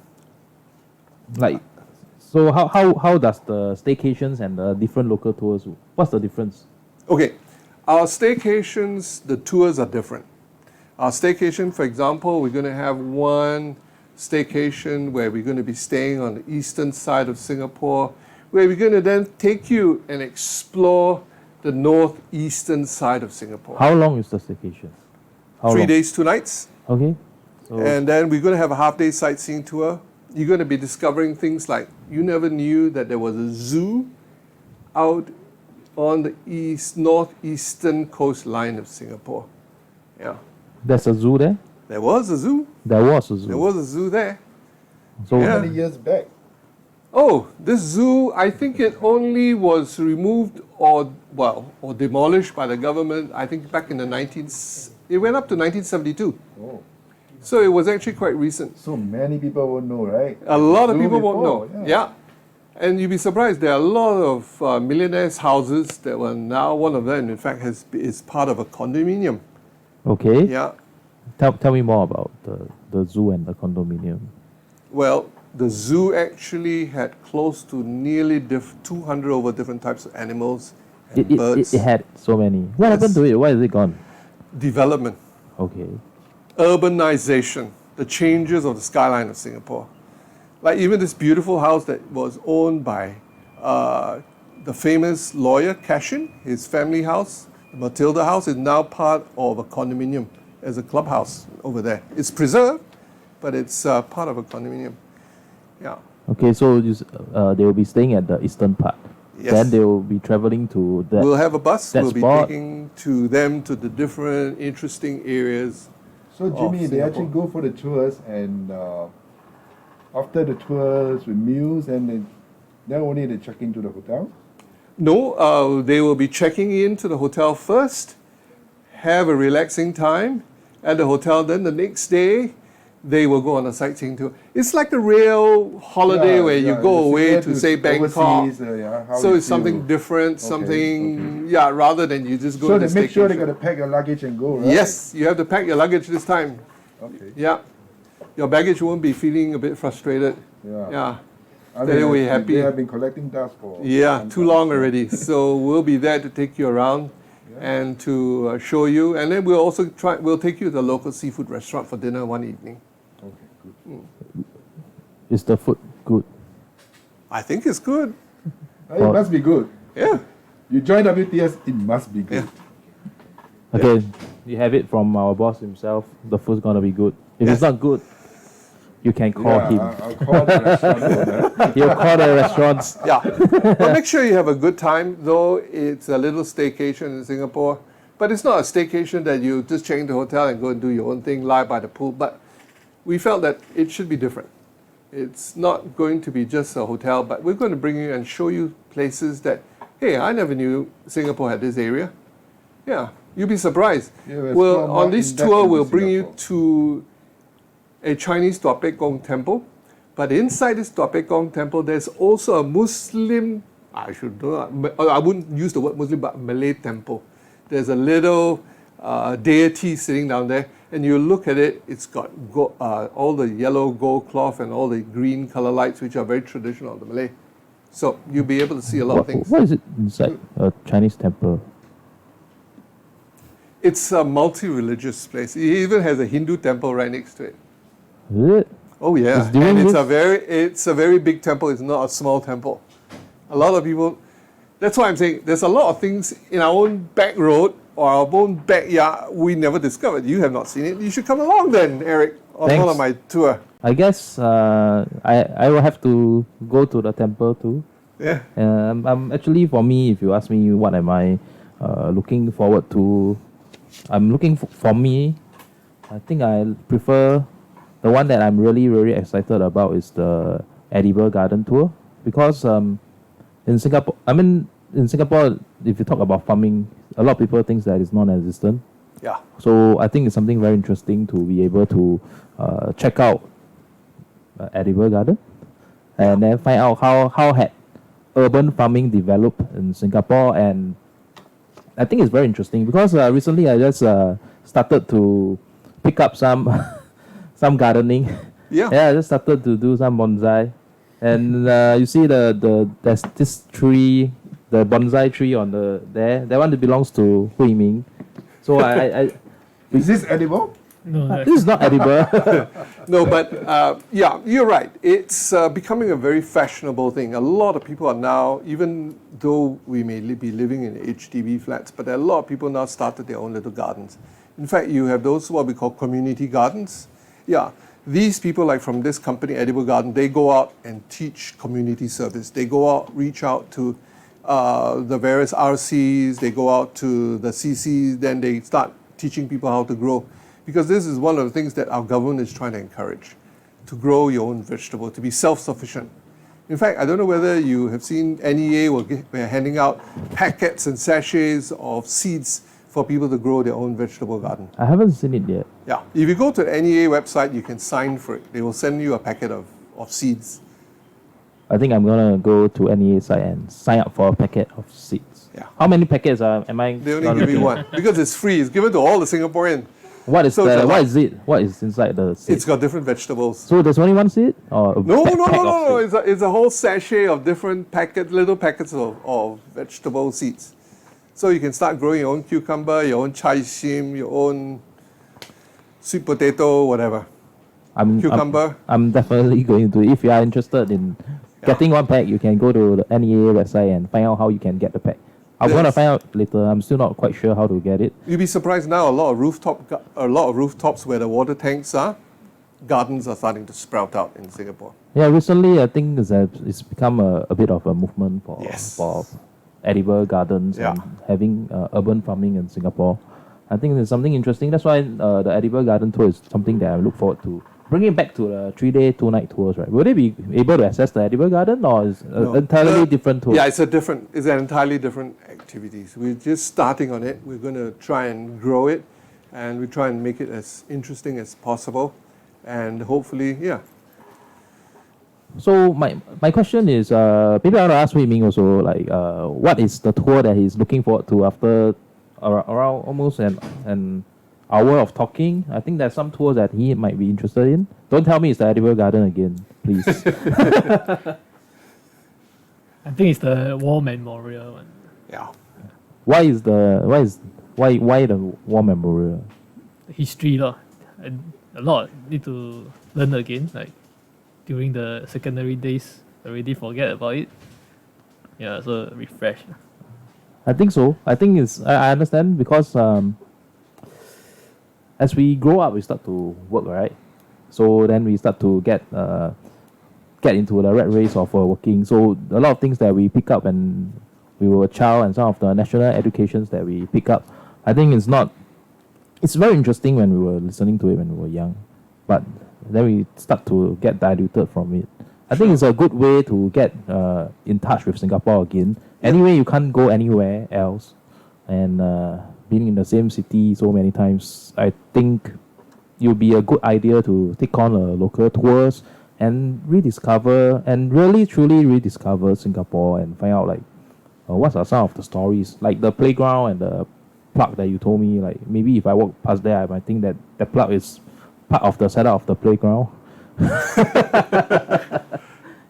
Like, so how does the staycations and the different local tours, what's the difference? Okay, our staycations, the tours are different. Our staycation, for example, we're going to have one staycation where we're going to be staying on the eastern side of Singapore, where we're going to then take you and explore the northeastern side of Singapore. How long is the staycation? How 3 long? days, 2 nights. Okay. So And then we're going to have a half-day sightseeing tour. You're going to be discovering things like you never knew that there was a zoo out on the northeastern coastline of Singapore. Yeah. there's a zoo there? There was a zoo. There was a zoo. There was a zoo there. So Yeah. How many years back? Oh, this zoo, I think it only was removed or demolished by the government, I think back in it went up to 1972. Oh, So it was actually quite recent. so many people won't know, right? A lot of Zoo people won't know. before, Yeah. And you'd be surprised, there are a lot of millionaires' houses that were now, one of them, in fact, is part of a condominium. okay. Yeah. Tell me more about the zoo and the condominium. Well, the zoo actually had close to nearly 200 over different types of animals and birds. It had so many. What happened to it? Why is it gone? Development. Okay. Urbanization, the changes of the skyline of Singapore. Like even this beautiful house that was owned by the famous lawyer Cashin, his family house, the Matilda House, is now part of a condominium as a clubhouse over there. It's preserved, but it's part of a condominium. Yeah. Okay, so they will be staying at the eastern part. Yes. Then they will be traveling to that. We'll have a bus. that We'll be spot. taking them to the different interesting areas. So Jimmy, they Singapore. actually go for the tours and after the tours with meals and then only they check into the hotel? No, they will be checking into the hotel first, have a relaxing time at the hotel. Then the next day, they will go on a sightseeing tour. It's like a real holiday where you go away to say Bangkok. Overseas, how So you it's something feel. different, something, yeah, rather than you just go So to they the make sure they staycation. got to pack your luggage and go, right? Yes, you have to pack your luggage this time. Okay. Yeah. Your baggage won't be feeling a bit frustrated. Yeah. Yeah. I Then we're happy. They have been collecting dust for Yeah, some too time. long already. So we'll be there to take you around and to show you. And then we'll also we'll take you to the local seafood restaurant for dinner one evening. Okay, good. Is the food good? I think it's good. It must be good. Yeah. You join WTS, it must be good. Okay, you have it from our boss himself. The food's gonna be good. If Yes. it's not good, you can call him. I'll call the restaurant owner. He'll call the restaurants. Yeah. But make sure you have a good time, though it's a little staycation in Singapore. But it's not a staycation that you just check into the hotel and go and do your own thing, lie by the pool. But we felt that it should be different. It's not going to be just a hotel, but we're going to bring you and show you places that, hey, I never knew Singapore had this area. Yeah, you'll be surprised. Yeah, we'll Well, explore more on this in-depth tour, into we'll bring you Singapore. to a Chinese Tua Pek Gong temple. But inside this Tua Pek Gong temple, there's also a Muslim, I wouldn't use the word Muslim, but Malay temple. There's a little deity sitting down there, and you look at it, it's got all the yellow gold cloth and all the green color lights, which are very traditional of the Malay. So you'll be able to see a lot of things. What is it inside a Chinese temple? It's a multi-religious place. It even has a Hindu temple right next to it. Is it? Oh yeah, It's doing and it's this? a very big temple. It's not a small temple. A lot of people. That's why I'm saying there's a lot of things in our own back road or our own backyard we never discovered. You have not seen it. You should come along then, Eric, on Thanks. one of my tour. I guess I will have to go to the temple too. Yeah. I'm actually, for me, if you ask me what am I looking forward to, I'm looking for me. I think I prefer the one that I'm really excited about is the edible garden tour, because in Singapore, if you talk about farming, a lot of people think that it's non-existent. Yeah. So I think it's something very interesting to be able to check out edible garden, and then find out how had urban farming developed in Singapore. And I think it's very interesting because recently I just started to pick up some some gardening. Yeah. Yeah, I just started to do some bonsai, and you see there's this tree, the bonsai tree on there. That one belongs to Hui Ming. So I Is this edible? No, this is not edible. No, but yeah, you're right. It's becoming a very fashionable thing. A lot of people are now, even though we may be living in HDB flats, but a lot of people now started their own little gardens. In fact, you have those what we call community gardens. Yeah, these people, like from this company, Edible Garden, they go out and teach community service. They go out, reach out to the various RCs, they go out to the CCs, then they start teaching people how to grow. Because this is one of the things that our government is trying to encourage, to grow your own vegetable, to be self-sufficient. In fact, I don't know whether you have seen NEA, we're handing out packets and sachets of seeds for people to grow their own vegetable garden. I haven't seen it yet. Yeah, if you go to the NEA website, you can sign for it. They will send you a packet of seeds. I think I'm gonna go to NEA site and sign up for a packet of seeds. Yeah. How many packets am I? They only gonna give you get? one because it's free. It's given to all the Singaporeans. What is So it's a what lot. is it? What is inside the seed? It's got different vegetables. So there's only one seed, or a No, pack no, of no, no, no. seeds? It's a whole sachet of different little packets of vegetable seeds. So you can start growing your own cucumber, your own chai sim, your own sweet potato, whatever. Cucumber. I'm definitely going to. If you are interested in getting one pack, you can go to the NEA website and find out how you can get the pack. I'm Yes. gonna find out later. I'm still not quite sure how to get it. You'll be surprised now. A lot of rooftops where the water tanks are, gardens are starting to sprout out in Singapore. Yeah, recently I think it's become a bit of a movement Yes. for edible gardens Yeah. and having urban farming in Singapore. I think there's something interesting. That's why the edible garden tour is something that I look forward to bringing it back to the 3-day, 2-night tours, right? Will they be able to access the edible garden, or is No. entirely different tour? Yeah, it's an entirely different activities. We're just starting on it. We're going to try and grow it, and we try and make it as interesting as possible, and hopefully, yeah. So my question is, maybe I want to ask Wei Ming also, like, what is the tour that he's looking forward to after around almost an hour of talking? I think there's some tours that he might be interested in. Don't tell me it's the edible garden again, please. I think it's the War Memorial one. Yeah. Why the war memorial? History lah. And a lot need to learn again. Like during the secondary days, already forget about it. Yeah, so refresh. I think so. I think I understand because as we grow up, we start to work, right? So then we start to get into the rat race of working. So a lot of things that we pick up when we were a child, and some of the national educations that we pick up, I think it's very interesting when we were listening to it when we were young, but then we start to get diluted from it. I think it's a good way to get in touch with Singapore again. Anyway, you can't go anywhere else, and being in the same city so many times, I think it'll be a good idea to take on local tours and rediscover and really truly rediscover Singapore and find out like what are some of the stories, like the playground and the plug that you told me. Like maybe if I walk past there, I might think that the plug is part of the setup of the playground.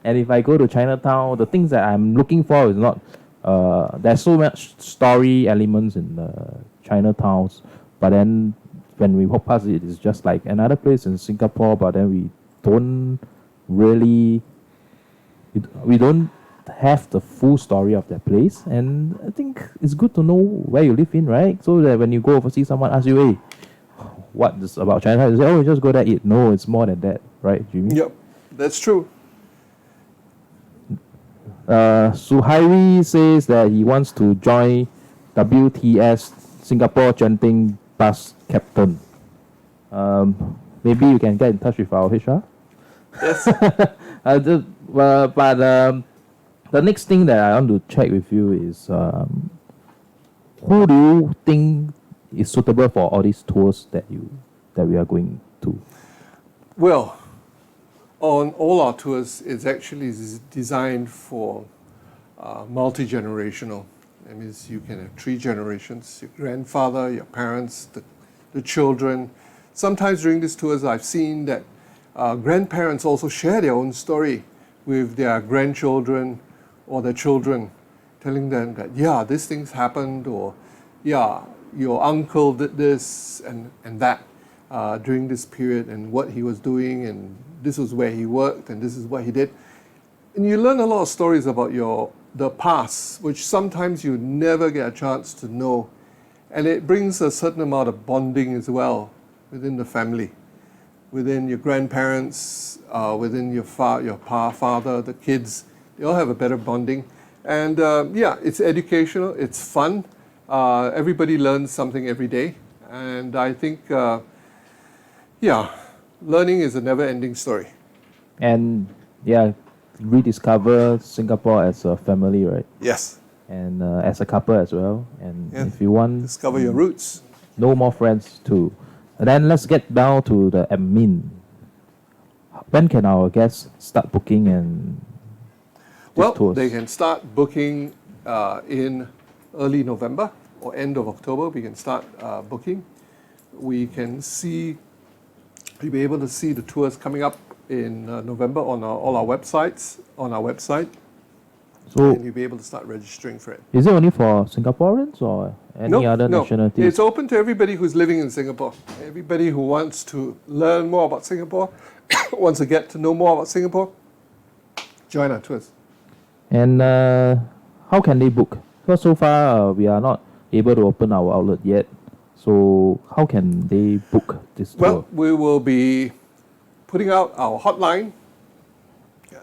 And if I go to Chinatown, the things that I'm looking for is not there's so much story elements in the Chinatowns, but then when we walk past it, it's just like another place in Singapore, but then we don't have the full story of that place. And I think it's good to know where you live in, right? So that when you go overseas, someone asks you, hey, what is about China? You say, oh, just go there, eat. No, it's more than that, right, Jimmy? Yep, that's true. Suhairi says that he wants to join WTS Singapore Genting Bus Captain. Maybe you can get in touch with our HR. Yes. But the next thing that I want to check with you is who do you think is suitable for all these tours that we are going to? Well, on all our tours, it's actually designed for multi-generational. That means you can have 3 generations, your grandfather, your parents, the children. Sometimes during these tours, I've seen that grandparents also share their own story with their grandchildren or their children, telling them that, yeah, these things happened, or yeah, your uncle did this and that during this period, and what he was doing, and this was where he worked, and this is what he did. And you learn a lot of stories about the past, which sometimes you never get a chance to know. And it brings a certain amount of bonding as well within the family, within your grandparents, within your father, the kids. They all have a better bonding. And yeah, it's educational, it's fun. Everybody learns something every day. And I think, yeah, learning is a never-ending story. And yeah, rediscover Singapore as a family, right? Yes. And as a couple as well. And Yeah. if you want, Discover your roots. know more friends too. And then let's get down to the admin. When can our guests start booking and Well, tours? they can start booking in early November or end of October. We can start booking. We can see, you'll be able to see the tours coming up in November on all our websites, on our website, So and you'll be able to start registering for it. is it only for Singaporeans or any other nationalities? It's open to everybody who's living in Singapore. Everybody who wants to learn more about Singapore, wants to get to know more about Singapore, join our tours. And how can they book? Because so far we are not able to open our outlet yet. So how can they book this tour? Well, we will be putting out our hotline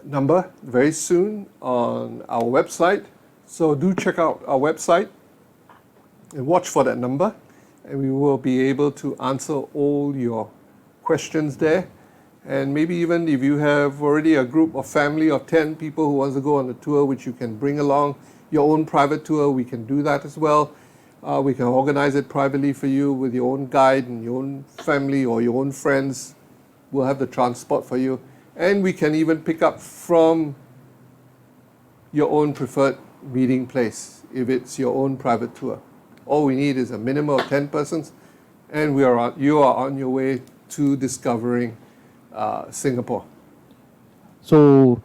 number very soon on our website. So do check out our website and watch for that number. And we will be able to answer all your questions there. And maybe even if you have already a group of family of 10 people who wants to go on the tour, which you can bring along your own private tour, we can do that as well. We can organize it privately for you with your own guide and your own family or your own friends. We'll have the transport for you. And we can even pick up from your own preferred meeting place if it's your own private tour. All we need is a minimum of 10 persons, and you are on your way to discovering Singapore. So,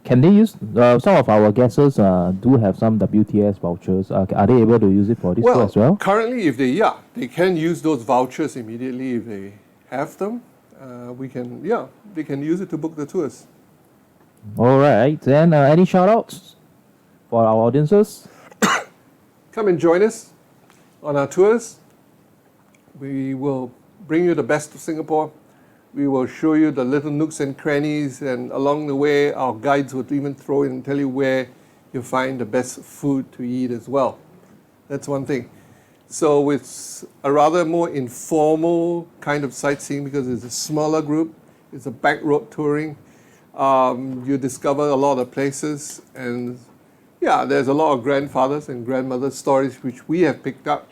can they use, some of our guests do have some WTS vouchers. Are they able to use it for this tour as well? Currently, they can use those vouchers immediately if they have them. They can use it to book the tours. All right. Then, any shout outs for our audiences? Come and join us on our tours. We will bring you the best of Singapore. We will show you the little nooks and crannies, and along the way, our guides will even throw in and tell you where you'll find the best food to eat as well. That's one thing. So it's a rather more informal kind of sightseeing because it's a smaller group. It's a back road touring. You discover a lot of places, and there's a lot of grandfathers and grandmothers stories which we have picked up,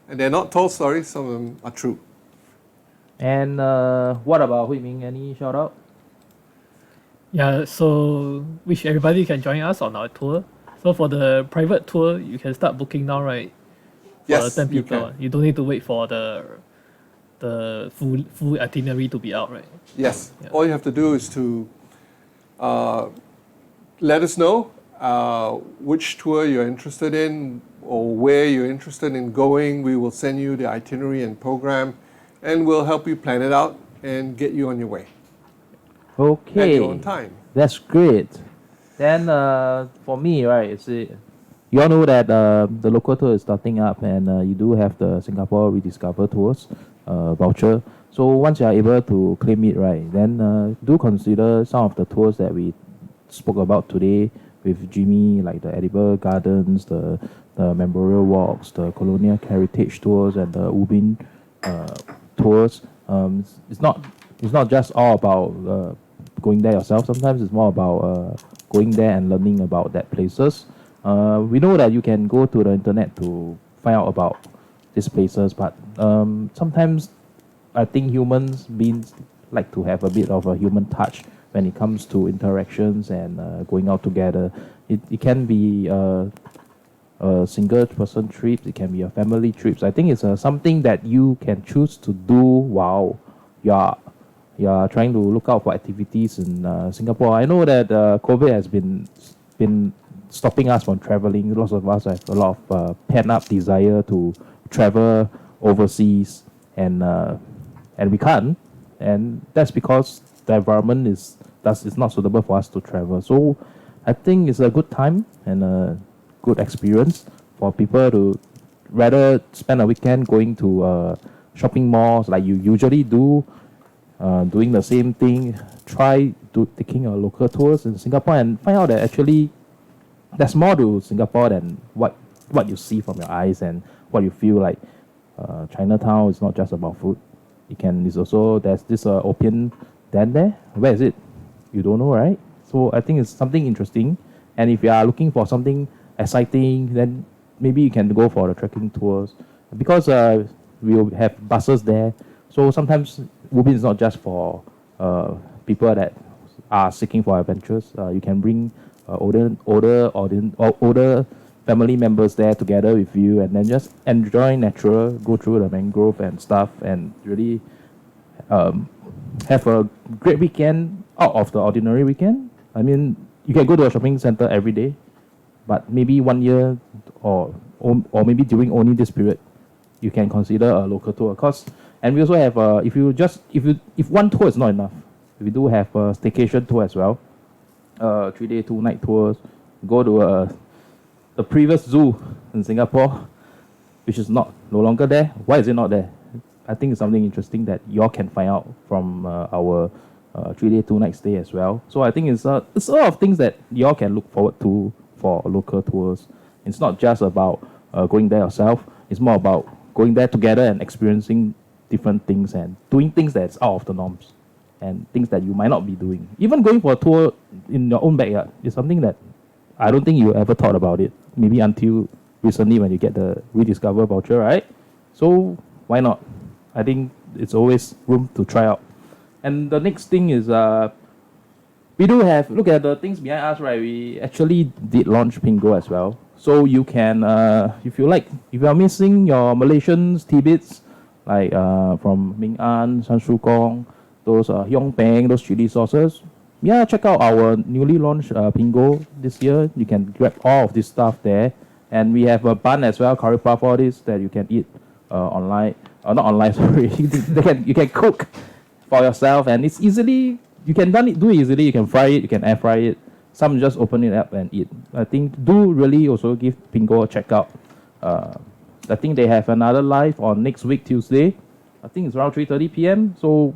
and they're not told stories. Some of them are true. And what about Hui Ming? Any shout out? Yeah, so wish everybody can join us on our tour. So for the private tour, you can start booking now, right? For Yes, 10 you people. can. You don't need to wait for the full itinerary to be out, right? Yes. Yeah. All you have to do is to let us know which tour you're interested in or where you're interested in going. We will send you the itinerary and program, and we'll help you plan it out and get you on your way at Okay. your own time. That's great. Then for me, right, you all know that the local tour is starting up, and you do have the Singapore Rediscover Tours voucher. So once you are able to claim it, right, then do consider some of the tours that we spoke about today with Jimmy, like the Edible Gardens, the Memorial Walks, the Colonial Heritage Tours, and the Ubin tours. It's not just all about going there yourself. Sometimes it's more about going there and learning about that places. We know that you can go to the internet to find out about these places, but sometimes I think humans beings like to have a bit of a human touch when it comes to interactions and going out together. It can be a single person trip, it can be a family trips. I think it's something that you can choose to do while you are trying to look out for activities in Singapore. I know that COVID has been stopping us from traveling. Lots of us have a lot of pent up desire to travel overseas, and we can't, and that's because the environment is not suitable for us to travel. So I think it's a good time and a good experience for people to rather spend a weekend going to shopping malls like you usually do, doing the same thing. Try taking a local tours in Singapore and find out that actually there's more to Singapore than what you see from your eyes and what you feel like. Chinatown is not just about food. There's this opium den there. Where is it? You don't know, right? So I think it's something interesting. And if you are looking for something exciting, then maybe you can go for the trekking tours, because we'll have buses there. So sometimes Ubin is not just for people that are seeking for adventures. You can bring older family members there together with you, and then just enjoy nature, go through the mangrove and stuff, and really have a great weekend out of the ordinary weekend. I mean, you can go to a shopping center every day, but maybe 1 year or maybe during only this period, you can consider a local tour. And we also have if one tour is not enough, we do have a staycation tour as well. 3-day 2-night tours. Go to the previous zoo in Singapore, which is no longer there. Why is it not there? I think it's something interesting that y'all can find out from our 3-day 2-night stay as well. So I think it's a lot of things that y'all can look forward to for local tours. It's not just about going there yourself. It's more about going there together and experiencing different things and doing things that's out of the norms. and things that you might not be doing. Even going for a tour in your own backyard is something that I don't think you ever thought about it. Maybe until recently when you get the Rediscover voucher, right? So why not? I think it's always room to try out. And the next thing is we do have, look at the things behind us, right? We actually did launch Pingo as well. So you can, if you are missing your Malaysian tidbits, like from Ming An, San Shu Kong, those Yong Peng, those chili sauces, yeah, check out our newly launched Pingo this year. You can grab all of this stuff there. And we have a bun as well, curry puff, all this that you can eat online. Not online, sorry. You can cook for yourself, and it's easily, you can do it easily. You can fry it, you can air fry it. Some just open it up and eat. I think do really also give Pingo a check out. I think they have another live on next week, Tuesday. I think it's around 3:30 p.m. So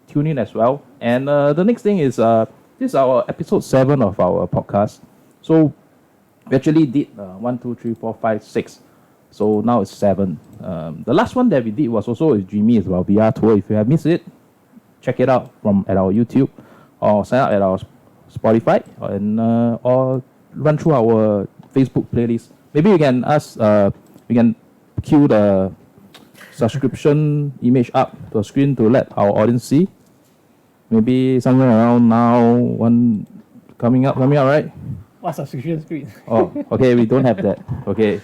tune in as well. And the next thing is this is our episode 7 of our podcast. So we actually did 1, 2, 3, 4, 5, 6. So now it's 7. The last one that we did was also with Jimmy, is about VR tour. If you have missed it, check it out at our YouTube, or sign up at our Spotify, and or run through our Facebook playlist. Maybe you can we can cue the subscription image up to the screen to let our audience see. Maybe somewhere around now, one coming up, right? What subscription screen? Oh, okay, we don't have that. Okay.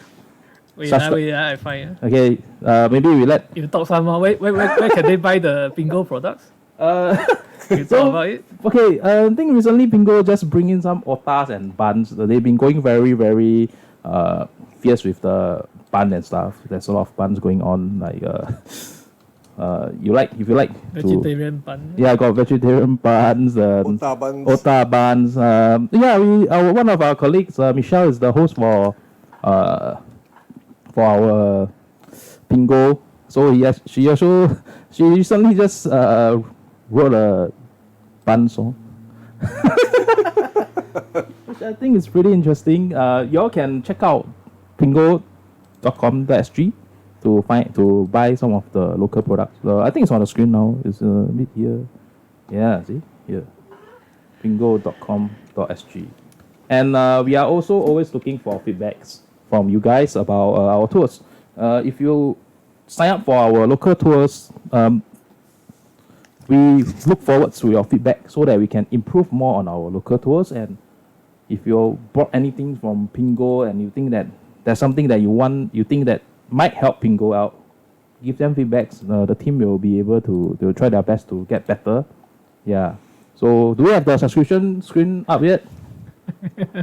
Wait, I find. Okay, maybe we let. You talk somehow. Where can they buy the Pingo products? You talk about it. Okay, I think recently Pingo just bring in some otas and buns. They've been going very, very fierce with the bun and stuff. There's a lot of buns going on. Like if you like Vegetarian bun. Yeah, I got vegetarian buns. Ota buns. Ota buns. One of our colleagues, Michelle, is the host for our Pingo. So she recently just wrote a bun song, which I think is pretty interesting. Y'all can check out pingo.com.sg to buy some of the local products. I think it's on the screen now. It's a bit here. Yeah, see here, pingo.com.sg. And we are also always looking for feedbacks from you guys about our tours. If you sign up for our local tours, we look forward to your feedback so that we can improve more on our local tours. And if you bought anything from Pingo and you think that there's something that you think that might help Pingo out, give them feedbacks. The team will be able to try their best to get better. Yeah. So do we have the subscription screen up yet?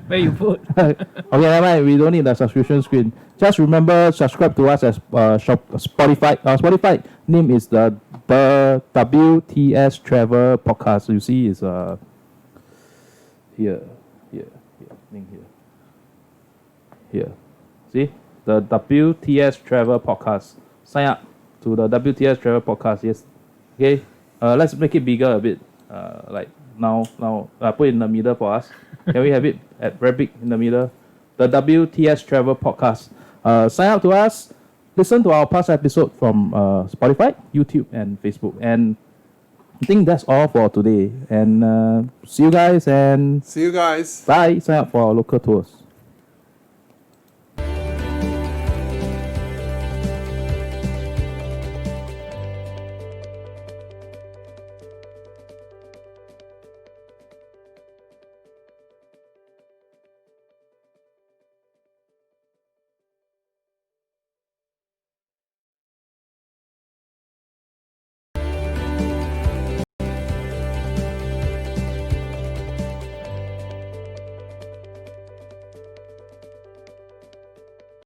Where you put? Okay, never mind. We don't need the subscription screen. Just remember, subscribe to us as Spotify. Spotify name is the WTS Travel Podcast. You see, is here, link here. See the WTS Travel Podcast. Sign up to the WTS Travel Podcast. Yes. Okay. Let's make it bigger a bit. Like now, put it in the middle for us. Can we have it at very big in the middle? The WTS Travel Podcast. Sign up to us. Listen to our past episode from Spotify, YouTube, and Facebook. And I think that's all for today. And see you guys. And See you guys. bye. Sign up for our local tours.